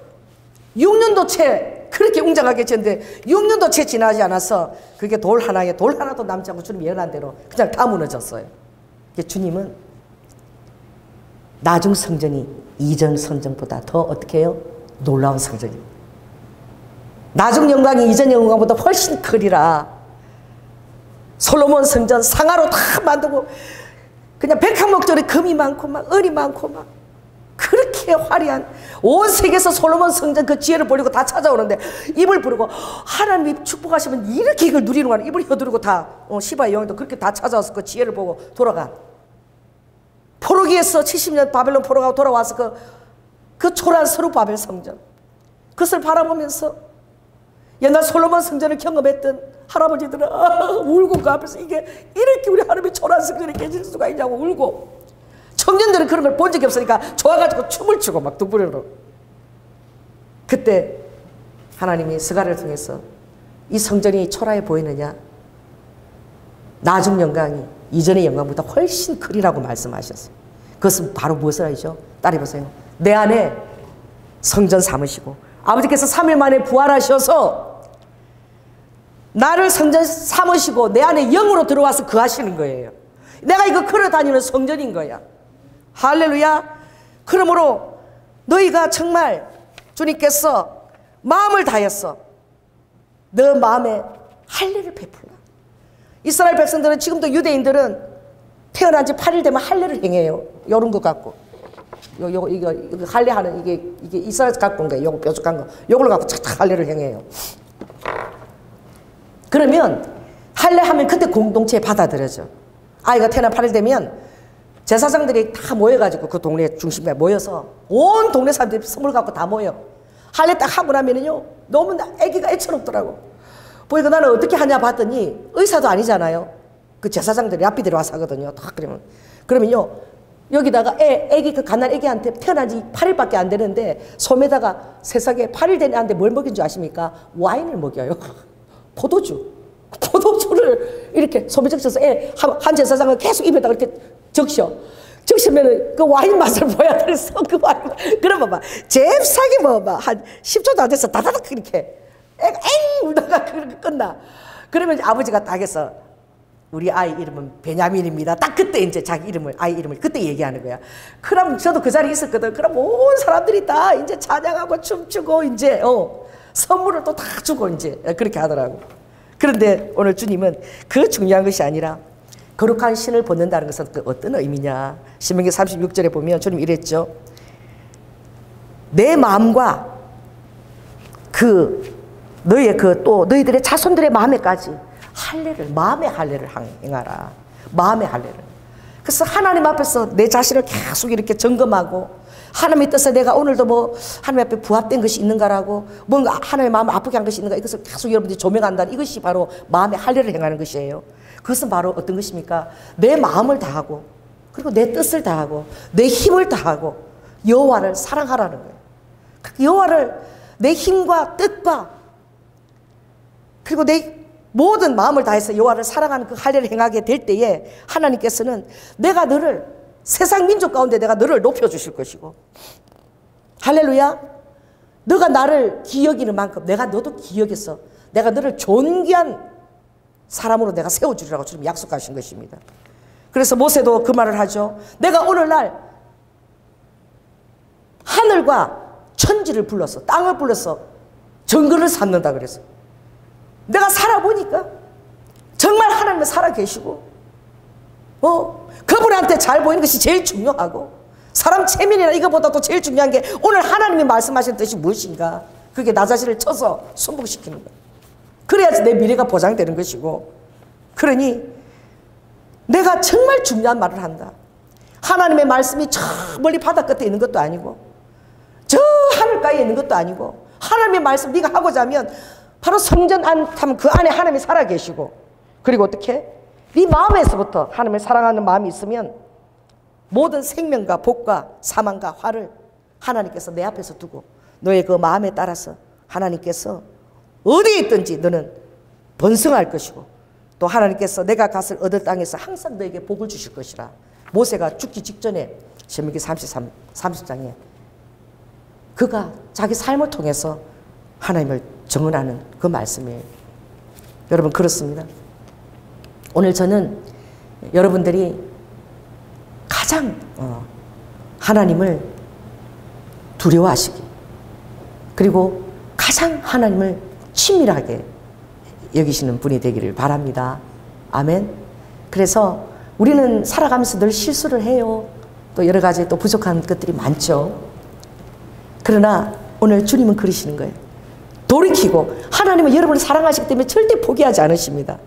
6년도 채 그렇게 웅장하게 지었는데 6년도 채 지나지 않아서 그게 돌 하나에 돌 하나도 남지 않고 주님 예언한 대로 그냥 다 무너졌어요. 주님은 나중 성전이 이전 성전보다 더 어떻게 해요? 놀라운 성전입니다. 나중 영광이 이전 영광보다 훨씬 크리라. 솔로몬 성전 상하로 다 만들고 그냥 백향목전에 금이 많고 막 은이 많고 막 그렇게 화려한 온 세계에서 솔로몬 성전 그 지혜를 보려고 다 찾아오는데 입을 부르고 하나님이 축복하시면 이렇게 이걸 누리는 거야. 입을 혀두르고 다 시바의 여왕도 그렇게 다 찾아와서 그 지혜를 보고 돌아간 포로기에서 70년 바벨론 포로가 돌아와서 그 초라한 서룹바벨 성전 그것을 바라보면서 옛날 솔로몬 성전을 경험했던 할아버지들은 울고 그 앞에서 이게 이렇게 우리 하나님의 초라한 성전에 계실 수가 있냐고 울고 청년들은 그런 걸 본 적이 없으니까 좋아가지고 춤을 추고 막 둥부려로. 그때 하나님이 스가랴를 통해서 이 성전이 초라해 보이느냐? 나중 영광이 이전의 영광보다 훨씬 크리라고 말씀하셨어요. 그것은 바로 무엇을 하죠? 따라해 보세요. 내 안에 성전 삼으시고 아버지께서 3일 만에 부활하셔서 나를 성전 삼으시고 내 안에 영으로 들어와서 거하시는 거예요. 내가 이거 걸어다니는 성전인 거야. 할렐루야. 그러므로 너희가 정말 주님께서 마음을 다해서 너 마음에 할례를 베풀라. 이스라엘 백성들은 지금도 유대인들은 태어난 지 8일 되면 할례를 행해요. 요런 거 갖고 이거 할례하는 이게 이스라엘에서 갖고 온 거예요. 요거 뾰족한 거 요걸로 갖고 착착 할례를 행해요. 그러면 할례하면 그때 공동체에 받아들여져. 아이가 태어난 8일 되면 제사장들이 다 모여가지고 그 동네 중심에 모여서 온 동네 사람들이 선물 갖고 다 모여. 할례 딱 하고 나면은요 너무 애기가 애처롭더라고. 보니까 나는 어떻게 하냐 봤더니 의사도 아니잖아요. 그 제사장들이 랍비들이 와서 하거든요. 딱 그러면요 여기다가 애기 그 갓난 애기한테 태어난 지 8일밖에 안 되는데 손에다가 세상에 8일 된 애한테 뭘 먹인 줄 아십니까? 와인을 먹여요. 포도주를 이렇게 소매 적셔서 한 제사장은 계속 입에다가 이렇게 적시면은 그 와인 맛을 보여야 돼서 그 와인 그럼 봐봐 잽싸게 먹어봐 한 10초도 안 돼서 다다닥 이렇게 애가 엥 울다가 그렇게 끝나. 그러면 아버지가 딱 해서 우리 아이 이름은 베냐민입니다. 딱 그때 이제 자기 이름을 아이 이름을 그때 얘기하는 거야. 그럼 저도 그 자리에 있었거든. 그럼 온 사람들이 다 이제 찬양하고 춤추고 이제 선물을 또 다 주고 이제 그렇게 하더라고. 그런데 오늘 주님은 그 중요한 것이 아니라 거룩한 신을 벗는다는 것은 그 어떤 의미냐. 신명기 36절에 보면 주님 이랬죠. 내 마음과 너희들의 자손들의 마음에까지 마음의 할례를 행하라. 마음의 할례를. 그래서 하나님 앞에서 내 자신을 계속 이렇게 점검하고 하나님의 뜻에 내가 오늘도 뭐 하나님 앞에 부합된 것이 있는가라고 뭔가 하나님의 마음을 아프게 한 것이 있는가 이것을 계속 여러분들이 조명한다는 이것이 바로 마음의 할례를 행하는 것이에요. 그것은 바로 어떤 것입니까? 내 마음을 다하고 그리고 내 뜻을 다하고 내 힘을 다하고 여호와를 사랑하라는 거예요. 여호와를 내 힘과 뜻과 그리고 내 모든 마음을 다해서 여호와를 사랑하는 그 할례를 행하게 될 때에 하나님께서는 내가 너를 세상 민족 가운데 내가 너를 높여주실 것이고 할렐루야. 너가 나를 기여기는 만큼 내가 너도 기여해서 내가 너를 존귀한 사람으로 내가 세워주리라고 주님 약속하신 것입니다. 그래서 모세도 그 말을 하죠. 내가 오늘날 하늘과 천지를 불러서 땅을 불러서 정글을 삼는다 그래서 내가 살아보니까 정말 하나님은 살아계시고 그분한테 잘 보이는 것이 제일 중요하고 사람 체면이나 이거보다도 제일 중요한 게 오늘 하나님이 말씀하신 뜻이 무엇인가? 그게 나 자신을 쳐서 순복시키는 거예요. 그래야지 내 미래가 보장되는 것이고 그러니 내가 정말 중요한 말을 한다. 하나님의 말씀이 저 멀리 바다 끝에 있는 것도 아니고 저 하늘가에 있는 것도 아니고 하나님의 말씀 네가 하고자 하면 바로 성전 안 타면 그 안에 하나님이 살아계시고 그리고 어떻게? 네 마음에서부터 하나님을 사랑하는 마음이 있으면 모든 생명과 복과 사망과 화를 하나님께서 내 앞에서 두고 너의 그 마음에 따라서 하나님께서 어디에 있든지 너는 번성할 것이고 또 하나님께서 내가 갓을 얻을 땅에서 항상 너에게 복을 주실 것이라. 모세가 죽기 직전에 신명기 30장에 그가 자기 삶을 통해서 하나님을 증언하는 그 말씀이에요. 여러분 그렇습니다. 오늘 저는 여러분들이 가장 하나님을 두려워하시기 그리고 가장 하나님을 친밀하게 여기시는 분이 되기를 바랍니다. 아멘. 그래서 우리는 살아가면서 늘 실수를 해요. 또 여러 가지 또 부족한 것들이 많죠. 그러나 오늘 주님은 그러시는 거예요. 돌이키고 하나님은 여러분을 사랑하시기 때문에 절대 포기하지 않으십니다.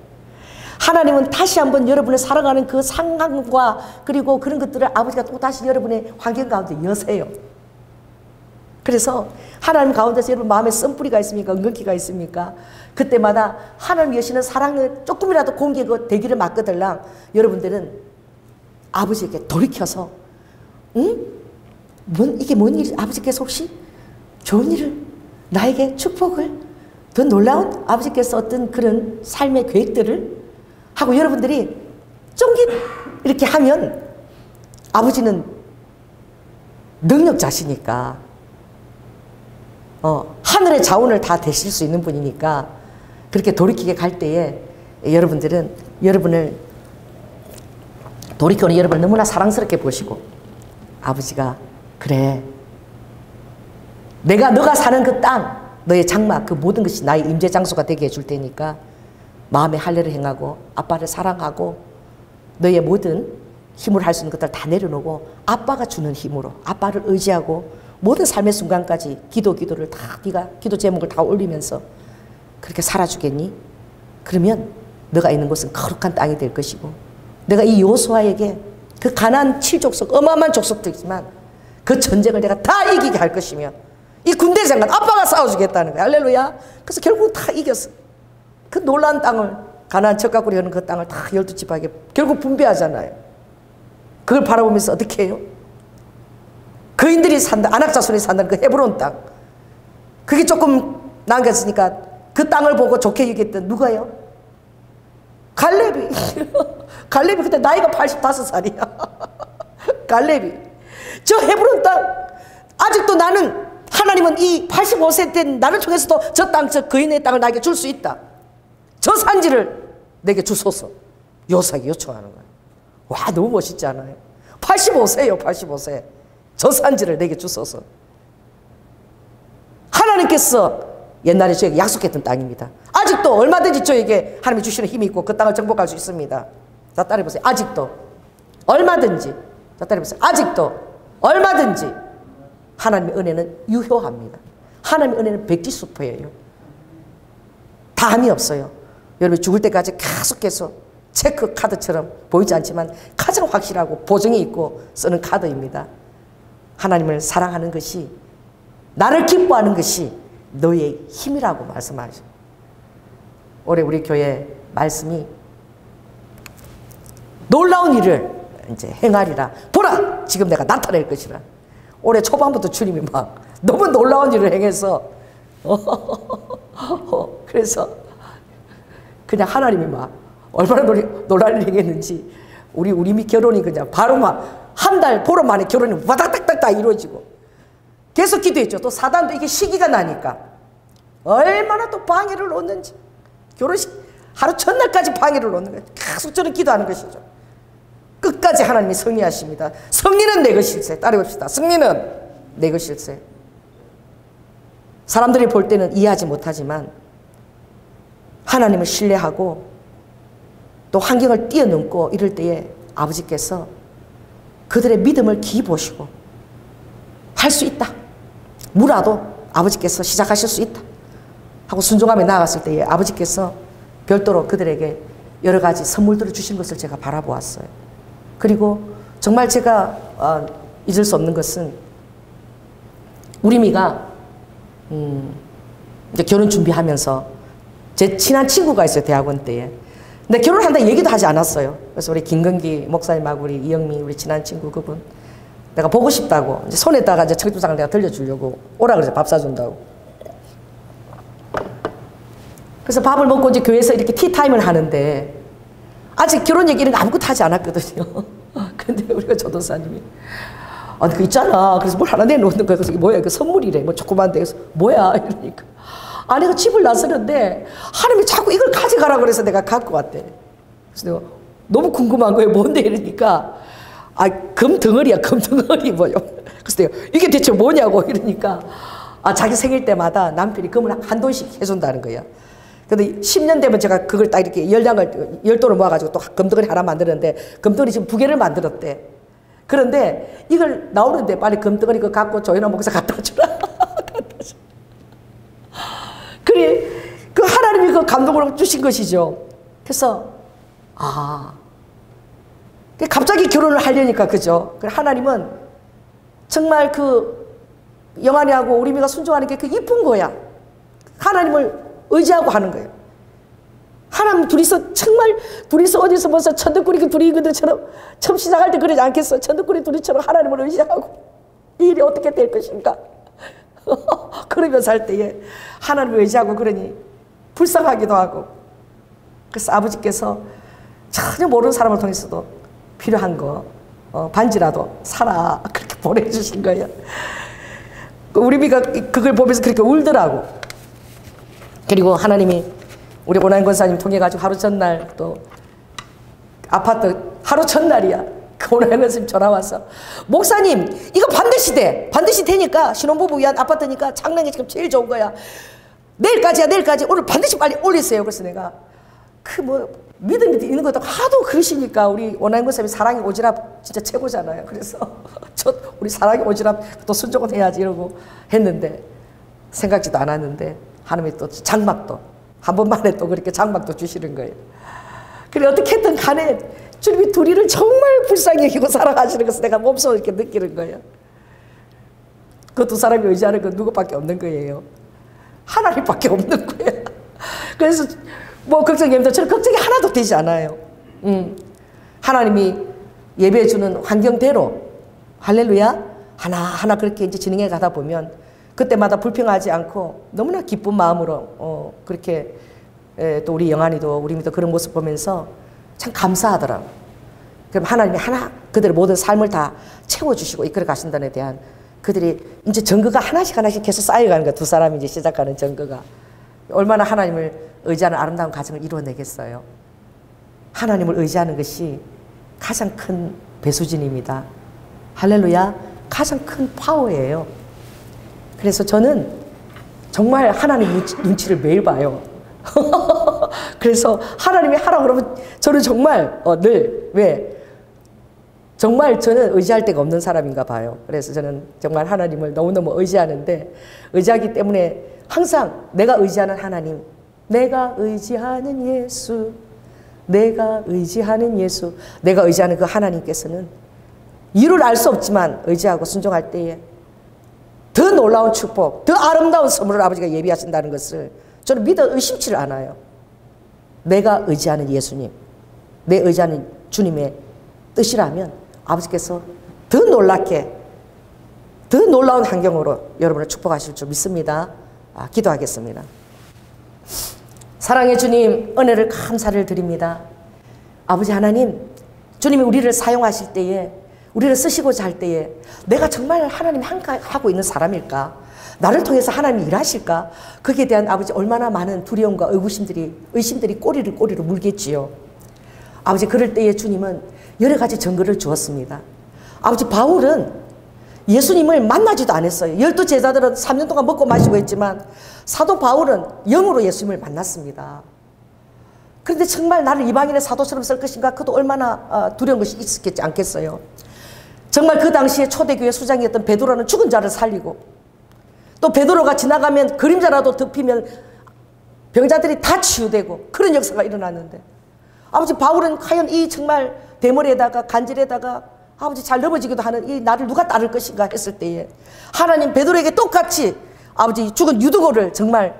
하나님은 다시 한번 여러분을 사랑하는 그 상황과 그리고 그런 것들을 아버지가 또 다시 여러분의 환경 가운데 여세요. 그래서 하나님 가운데서 여러분 마음에 쓴뿌리가 있습니까? 은근기가 있습니까? 그때마다 하나님 여시는 사랑을 조금이라도 공개가 되기를 막거들랑 여러분들은 아버지에게 돌이켜서 이게 뭔 일이 아버지께서 혹시 좋은 일을 나에게 축복을 더 놀라운 아버지께서 어떤 그런 삶의 계획들을 하고 여러분들이 쫑깃 이렇게 하면 아버지는 능력자시니까 하늘의 자원을 다 되실 수 있는 분이니까 그렇게 돌이키게 갈 때에 여러분들은 여러분을 돌이켜오는 여러분을 너무나 사랑스럽게 보시고 아버지가 그래 내가 너가 사는 그 땅 너의 장막 그 모든 것이 나의 임재 장소가 되게 해줄 테니까 마음의 할례를 행하고 아빠를 사랑하고 너의 모든 힘을 할 수 있는 것들 다 내려놓고 아빠가 주는 힘으로 아빠를 의지하고 모든 삶의 순간까지 기도를 다 네가 기도 제목을 다 올리면서 그렇게 살아주겠니? 그러면 너가 있는 곳은 거룩한 땅이 될 것이고 내가 이 여호수아에게 그 가나안 7족속 어마어마한 족속들이지만 그 전쟁을 내가 다 이기게 할 것이며 이 군대 장관 아빠가 싸워주겠다는 거야. 할렐루야. 그래서 결국 다 이겼어. 그 놀라운 땅을 가나안 젖가구리 하는 그 땅을 다 12지파에게 결국 분배하잖아요. 그걸 바라보면서 어떻게 해요? 거인들이 산다 안악자손이 산다는 그 헤브론 땅 그게 조금 남겼으니까 그 땅을 보고 좋게 여겼던 누가요? 갈렙이 갈렙이 그때 나이가 85살이야 갈렙이 저 헤브론 땅 아직도 나는 하나님은 이 85세 된 나를 통해서도 저 땅 저 거인의 땅을 나에게 줄 수 있다 저 산지를 내게 주소서 요사에게 요청하는 거예요. 와 너무 멋있지 않아요? 85세예요 85세 저 산지를 내게 주소서. 하나님께서 옛날에 저에게 약속했던 땅입니다. 아직도 얼마든지 저에게 하나님이 주시는 힘이 있고 그 땅을 정복할 수 있습니다. 자 따라해보세요. 아직도 얼마든지 자 따라해보세요. 아직도 얼마든지 하나님의 은혜는 유효합니다. 하나님의 은혜는 백지수표예요. 다함이 없어요. 여러분이 죽을 때까지 계속해서 체크 카드처럼 보이지 않지만 가장 확실하고 보증이 있고 쓰는 카드입니다. 하나님을 사랑하는 것이 나를 기뻐하는 것이 너의 힘이라고 말씀하죠. 올해 우리 교회 말씀이 놀라운 일을 이제 행하리라. 보라 지금 내가 나타낼 것이라. 올해 초반부터 주님이 막 너무 놀라운 일을 행해서 그래서 그냥 하나님이 막 얼마나 놀랄 일을 행했는지 우리 미 결혼이 그냥 바로 막 한 달 보름 만에 결혼이 와닥닥닥 다 이루어지고 계속 기도했죠. 또 사단도 이게 시기가 나니까 얼마나 또 방해를 놓는지 결혼식 하루 전날까지 방해를 놓는 거예요. 계속 저는 기도하는 것이죠. 끝까지 하나님이 승리하십니다. 승리는 내 것일세. 따라해봅시다. 승리는 내 것일세. 사람들이 볼 때는 이해하지 못하지만 하나님을 신뢰하고 또 또 환경을 뛰어넘고 이럴 때에 아버지께서 그들의 믿음을 깊이 보시고 할 수 있다. 무라도 아버지께서 시작하실 수 있다. 하고 순종하며 나아갔을 때에 아버지께서 별도로 그들에게 여러 가지 선물들을 주신 것을 제가 바라보았어요. 그리고 정말 제가 잊을 수 없는 것은 우리 미가 이제 결혼 준비하면서 제 친한 친구가 있어요. 대학원 때에. 근데 결혼한다 얘기도 하지 않았어요. 그래서 우리 김건기 목사님하고 우리 이영미 우리 친한 친구 그분 내가 보고 싶다고 이제 손에다가 이제 청주장을 내가 들려주려고 오라 그래서 밥 사준다고. 그래서 밥을 먹고 이제 교회에서 이렇게 티타임을 하는데 아직 결혼 얘기 이런 거 아무것도 하지 않았거든요. 근데 우리가 조도사님이 아니 그 있잖아. 그래서 뭘 하나 내놓는 거야. 그래서 이게 뭐야? 그 선물이래. 뭐 조그만데. 그래서 뭐야? 이러니까 아내가 집을 나서는데 하나님이 자꾸 이걸 가져가라 그래서 내가 갖고 왔대. 그래서 내가 너무 궁금한 거예요. 뭔데? 이러니까 아 금덩어리야. 금덩어리 뭐요? 그래서 내가 이게 대체 뭐냐고 이러니까 아 자기 생일 때마다 남편이 금을 한 돈씩 해준다는 거야. 근데 10년 되면 제가 그걸 딱 이렇게 10돈을 모아가지고 또 금덩어리 하나 만들었는데 금덩어리 지금 2개를 만들었대. 그런데 이걸 나오는데 빨리 금덩어리 그거 갖고 조연아 목사 갖다 주라. 갖다 주라. 그래 그 하나님이 그 감동으로 주신 것이죠. 그래서 갑자기 결혼을 하려니까 그죠. 하나님은 정말 그 영환이하고 우리 미가 순종하는 게 그 이쁜 거야. 하나님을 의지하고 하는 거예요. 하나님 둘이서 정말 둘이서 어디서 벌써 천덕꾸리 둘이 그들처럼 처음 시작할 때 그러지 않겠어? 천덕꾸리 둘이처럼 하나님을 의지하고 이 일이 어떻게 될 것인가? 그러면서 할 때에 하나님을 의지하고 그러니 불쌍하기도 하고 그래서 아버지께서 전혀 모르는 사람을 통해서도 필요한 거 반지라도 사라 그렇게 보내주신 거예요. 우리 미가 그걸 보면서 그렇게 울더라고. 그리고 하나님이 우리 오나인 권사님 통해 가지고 하루 전날 또 아파트 하루 전날이야. 그 오나인 권사님 전화 와서 목사님 이거 반드시 돼. 반드시 되니까 신혼부부 위한 아파트니까 장난이 지금 제일 좋은 거야. 내일까지야 내일까지 오늘 반드시 빨리 올리세요. 그래서 내가 그 뭐 믿음이 있는 것도 하도 그러시니까 우리 오나인 권사님이 사랑의 오지랖 진짜 최고잖아요. 그래서 우리 사랑의 오지랖 또 순종은 해야지 이러고 했는데 생각지도 않았는데 하나님이 또 장막도 한 번만에 또 그렇게 장막도 주시는 거예요. 그래 어떻게든 간에 주님이 둘이를 정말 불쌍히 여기고 사랑하시는 것을 내가 몸소 이렇게 느끼는 거예요. 그 두 사람이 의지하는 건 누구밖에 없는 거예요. 하나님밖에 없는 거예요. 그래서 뭐 걱정입니다. 저는 걱정이 하나도 되지 않아요. 하나님이 예배해 주는 환경대로 할렐루야 하나하나 그렇게 이제 진행해 가다 보면 그때마다 불평하지 않고 너무나 기쁜 마음으로 그렇게 또 우리 영환이도 우리 믿도 그런 모습 보면서 참 감사하더라고. 그럼 하나님이 하나 그들의 모든 삶을 다 채워주시고 이끌어 가신다는 데 대한 그들이 이제 증거가 하나씩 하나씩 계속 쌓여가는 거야. 두 사람이 이제 시작하는 증거가 얼마나 하나님을 의지하는 아름다운 가정을 이루어내겠어요. 하나님을 의지하는 것이 가장 큰 배수진입니다. 할렐루야. 가장 큰 파워예요. 그래서 저는 정말 하나님 눈치를 매일 봐요. 그래서 하나님이 하라고 그러면 저는 정말 늘 왜? 정말 저는 의지할 데가 없는 사람인가 봐요. 그래서 저는 정말 하나님을 너무너무 의지하는데 의지하기 때문에 항상 내가 의지하는 하나님, 내가 의지하는 예수, 내가 의지하는 예수, 내가 의지하는 그 하나님께서는 이유를 알 수 없지만 의지하고 순종할 때에 더 놀라운 축복, 더 아름다운 선물을 아버지가 예비하신다는 것을 저는 믿어 의심치를 않아요. 내가 의지하는 예수님, 내 의지하는 주님의 뜻이라면 아버지께서 더 놀랍게, 더 놀라운 환경으로 여러분을 축복하실 줄 믿습니다. 기도하겠습니다. 사랑의 주님, 은혜를 감사를 드립니다. 아버지 하나님, 주님이 우리를 사용하실 때에, 우리를 쓰시고자 할 때에 내가 정말 하나님 하고 있는 사람일까? 나를 통해서 하나님이 일하실까? 거기에 대한 아버지 얼마나 많은 두려움과 의심들이 꼬리를 물겠지요. 아버지 그럴 때에 주님은 여러 가지 증거를 주었습니다. 아버지 바울은 예수님을 만나지도 않았어요. 12 제자들은 3년 동안 먹고 마시고 했지만 사도 바울은 영으로 예수님을 만났습니다. 그런데 정말 나를 이방인의 사도처럼 쓸 것인가? 그것도 얼마나 두려운 것이 있었겠지 않겠어요? 정말 그 당시에 초대교회 수장이었던 베드로는 죽은 자를 살리고, 또 베드로가 지나가면 그림자라도 덮이면 병자들이 다 치유되고, 그런 역사가 일어났는데, 아버지 바울은 과연 이 정말 대머리에다가 간질에다가 아버지 잘 넘어지기도 하는 이 나를 누가 따를 것인가 했을 때에 하나님 베드로에게 똑같이 아버지 죽은 유두고를 정말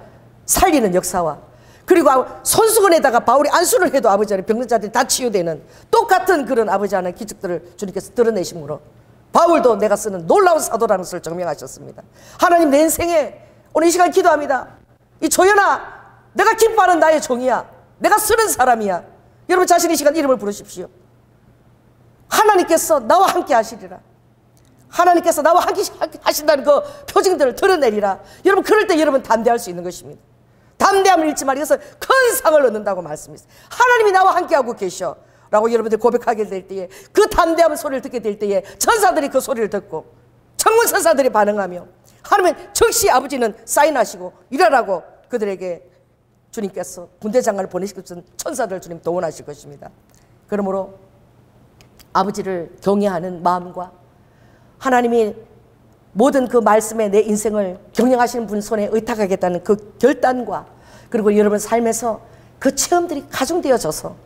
살리는 역사와, 그리고 손수건에다가 바울이 안수를 해도 아버지 안에 병자들이 다 치유되는 똑같은 그런 아버지 안에 기적들을 주님께서 드러내심으로 바울도 내가 쓰는 놀라운 사도라는 것을 증명하셨습니다. 하나님, 내 인생에 오늘 이 시간 기도합니다. 이 조연아, 내가 기뻐하는 나의 종이야. 내가 쓰는 사람이야. 여러분 자신 이 시간 이름을 부르십시오. 하나님께서 나와 함께 하시리라. 하나님께서 나와 함께 하신다는 그 표징들을 드러내리라. 여러분 그럴 때 여러분 담대할 수 있는 것입니다. 담대함을 잃지 말고 이것은 큰 상을 얻는다고 말씀했어요. 하나님이 나와 함께하고 계셔 라고 여러분들이 고백하게 될 때에, 그 담대함의 소리를 듣게 될 때에 천사들이 그 소리를 듣고 천군 천사들이 반응하며 하나님은 즉시 아버지는 사인하시고 일하라고 그들에게 주님께서 군대 장관을 보내시고 천사들 주님 동원하실 것입니다. 그러므로 아버지를 경외하는 마음과 하나님이 모든 그 말씀에 내 인생을 경영하시는 분 손에 의탁하겠다는 그 결단과, 그리고 여러분 삶에서 그 체험들이 가중되어져서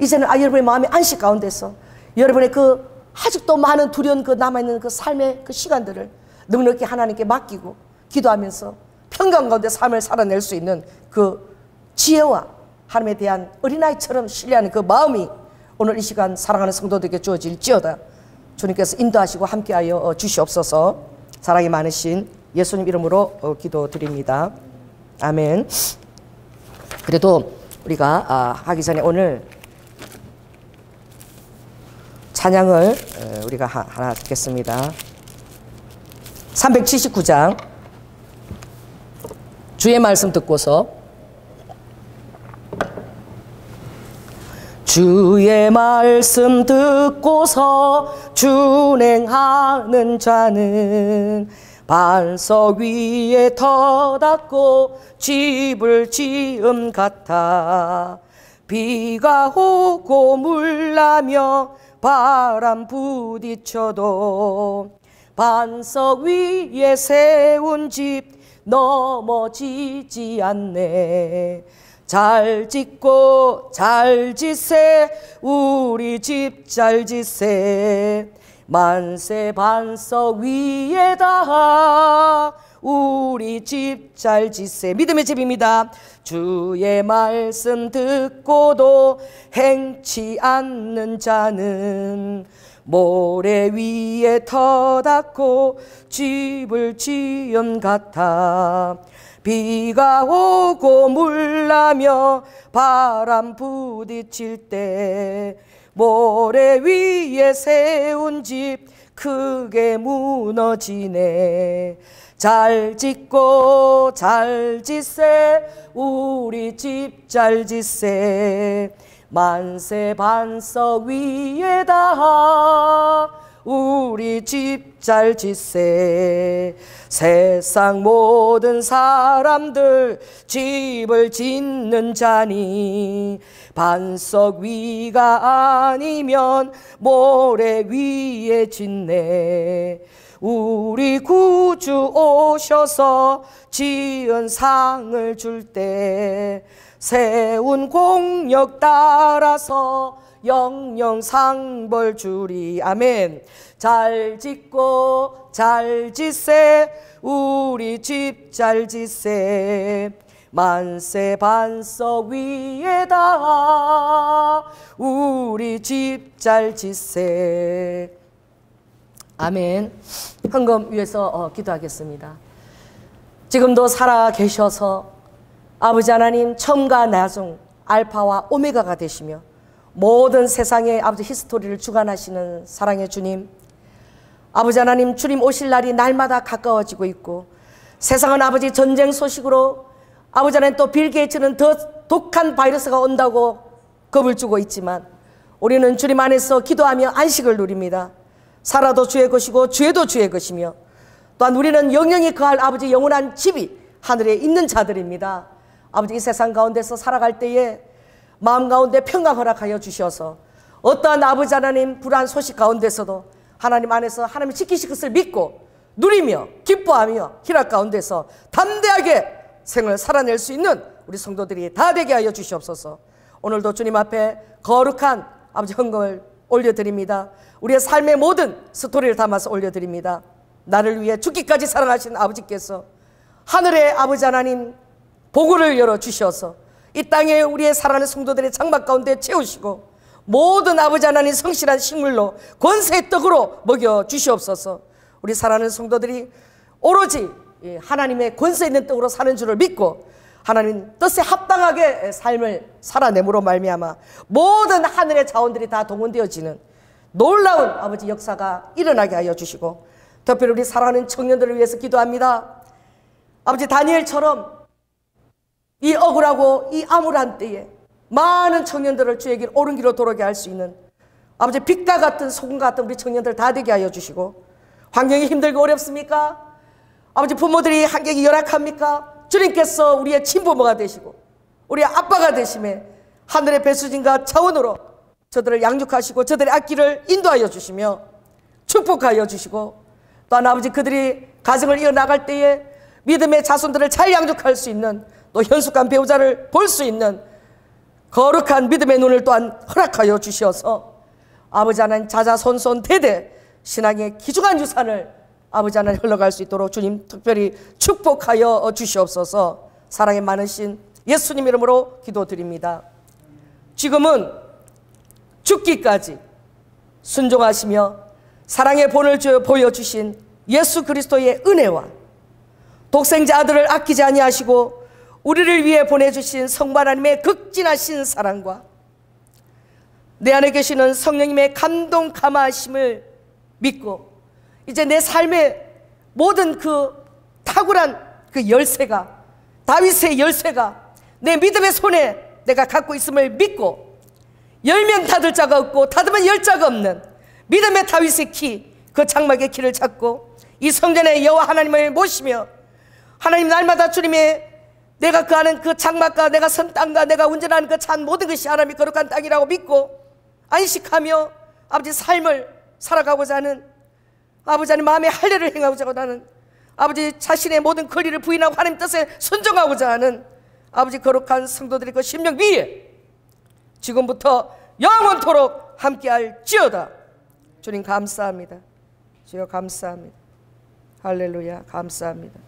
이제는 여러분의 마음의 안식 가운데서 여러분의 그 아직도 많은 두려운 그 남아있는 그 삶의 그 시간들을 넉넉히 하나님께 맡기고 기도하면서 평강 가운데 삶을 살아낼 수 있는 그 지혜와 하나님에 대한 어린아이처럼 신뢰하는 그 마음이 오늘 이 시간 사랑하는 성도들에게 주어질지어다. 주님께서 인도하시고 함께하여 주시옵소서. 사랑이 많으신 예수님 이름으로 기도드립니다. 아멘. 그래도 우리가 하기 전에 오늘 찬양을 우리가 하나 듣겠습니다. 379장 주의 말씀 듣고서, 주의 말씀 듣고서 준행하는 자는 반석 위에 터닫고 집을 지음 같아. 비가 오고 물나며 바람 부딪혀도 반석 위에 세운 집 넘어지지 않네. 잘 짓고 잘 짓세, 우리 집 잘 짓세. 만세 반석 위에다 우리 집 잘 짓세. 믿음의 집입니다. 주의 말씀 듣고도 행치 않는 자는 모래 위에 터닫고 집을 지은 같아. 비가 오고 물나며 바람 부딪힐 때 모래 위에 세운 집 크게 무너지네. 잘 짓고 잘 짓세, 우리 집 잘 짓세. 만세 반석 위에다 우리 집 잘 짓세. 세상 모든 사람들 집을 짓는 자니 반석 위가 아니면 모래 위에 짓네. 우리 구주 오셔서 지은 상을 줄 때 세운 공력 따라서 영영 상벌 주리. 아멘. 잘 짓고 잘 짓세, 우리 집 잘 짓세. 만세 반석 위에다 우리 집 잘 짓세. 아멘. 헌금 위해서 기도하겠습니다. 지금도 살아 계셔서 아버지 하나님 처음과 나중 알파와 오메가가 되시며 모든 세상의 아버지 히스토리를 주관하시는 사랑의 주님, 아버지 하나님, 주님 오실 날이 날마다 가까워지고 있고 세상은 아버지 전쟁 소식으로 아버지 하나님 또 빌 게이츠는 더 독한 바이러스가 온다고 겁을 주고 있지만 우리는 주님 안에서 기도하며 안식을 누립니다. 살아도 주의 것이고 죄도 주의 것이며 또한 우리는 영영이 거할 아버지 영원한 집이 하늘에 있는 자들입니다. 아버지 이 세상 가운데서 살아갈 때에 마음 가운데 평강 허락하여 주셔서 어떠한 아버지 하나님 불안 소식 가운데서도 하나님 안에서 하나님이 지키실 것을 믿고 누리며 기뻐하며 희락 가운데서 담대하게 생을 살아낼 수 있는 우리 성도들이 다 되게 하여 주시옵소서. 오늘도 주님 앞에 거룩한 아버지 헌금을 올려드립니다. 우리의 삶의 모든 스토리를 담아서 올려드립니다. 나를 위해 죽기까지 사랑하신 아버지께서 하늘의 아버지 하나님 보고를 열어주셔서 이 땅에 우리의 사랑하는 성도들의 장막 가운데 채우시고 모든 아버지 하나님 성실한 식물로 권세의 떡으로 먹여주시옵소서. 우리 사랑하는 성도들이 오로지 하나님의 권세 있는 떡으로 사는 줄을 믿고 하나님 뜻에 합당하게 삶을 살아내므로 말미암아 모든 하늘의 자원들이 다 동원되어지는 놀라운 아버지 역사가 일어나게 하여 주시고, 특별히 우리 사랑하는 청년들을 위해서 기도합니다. 아버지 다니엘처럼 이 억울하고 이 암울한 때에 많은 청년들을 주의 길 옳은 길로 돌아오게 할 수 있는 아버지 빛과 같은 소금과 같은 우리 청년들 다 되게 하여 주시고, 환경이 힘들고 어렵습니까? 아버지 부모들이 환경이 열악합니까? 주님께서 우리의 친부모가 되시고 우리의 아빠가 되심에 하늘의 배수진과 차원으로 저들을 양육하시고 저들의 앞길을 인도하여 주시며 축복하여 주시고, 또한 아버지 그들이 가정을 이어나갈 때에 믿음의 자손들을 잘 양육할 수 있는 또 현숙한 배우자를 볼 수 있는 거룩한 믿음의 눈을 또한 허락하여 주셔서 아버지 하나님 자자손손 대대 신앙의 귀중한 유산을 아버지 하나님 흘러갈 수 있도록 주님 특별히 축복하여 주시옵소서. 사랑이 많으신 예수님 이름으로 기도드립니다. 지금은 죽기까지 순종하시며 사랑의 본을 보여주신 예수 그리스도의 은혜와 독생자 아들을 아끼지 아니하시고 우리를 위해 보내주신 성부 하나님의 극진하신 사랑과 내 안에 계시는 성령님의 감동 감화하심을 믿고 이제 내 삶의 모든 그 탁월한 그 열쇠가, 다윗의 열쇠가 내 믿음의 손에 내가 갖고 있음을 믿고 열면 닫을 자가 없고 닫으면 열 자가 없는 믿음의 다윗의 키, 그 장막의 키를 잡고 이 성전의 여호와 하나님을 모시며 하나님 날마다 주님의 내가 그 아는 그 장막과 내가 선 땅과 내가 운전하는 그 찬 모든 것이 하나님의 거룩한 땅이라고 믿고 안식하며 아버지 삶을 살아가고자 하는 아버지 하나님 마음의 할례를 행하고자 하는 아버지 자신의 모든 거리를 부인하고 하나님 뜻에 순종하고자 하는 아버지 거룩한 성도들의 그 심령 위에 지금부터 영원토록 함께할지어다. 주님 감사합니다. 주여 감사합니다. 할렐루야 감사합니다.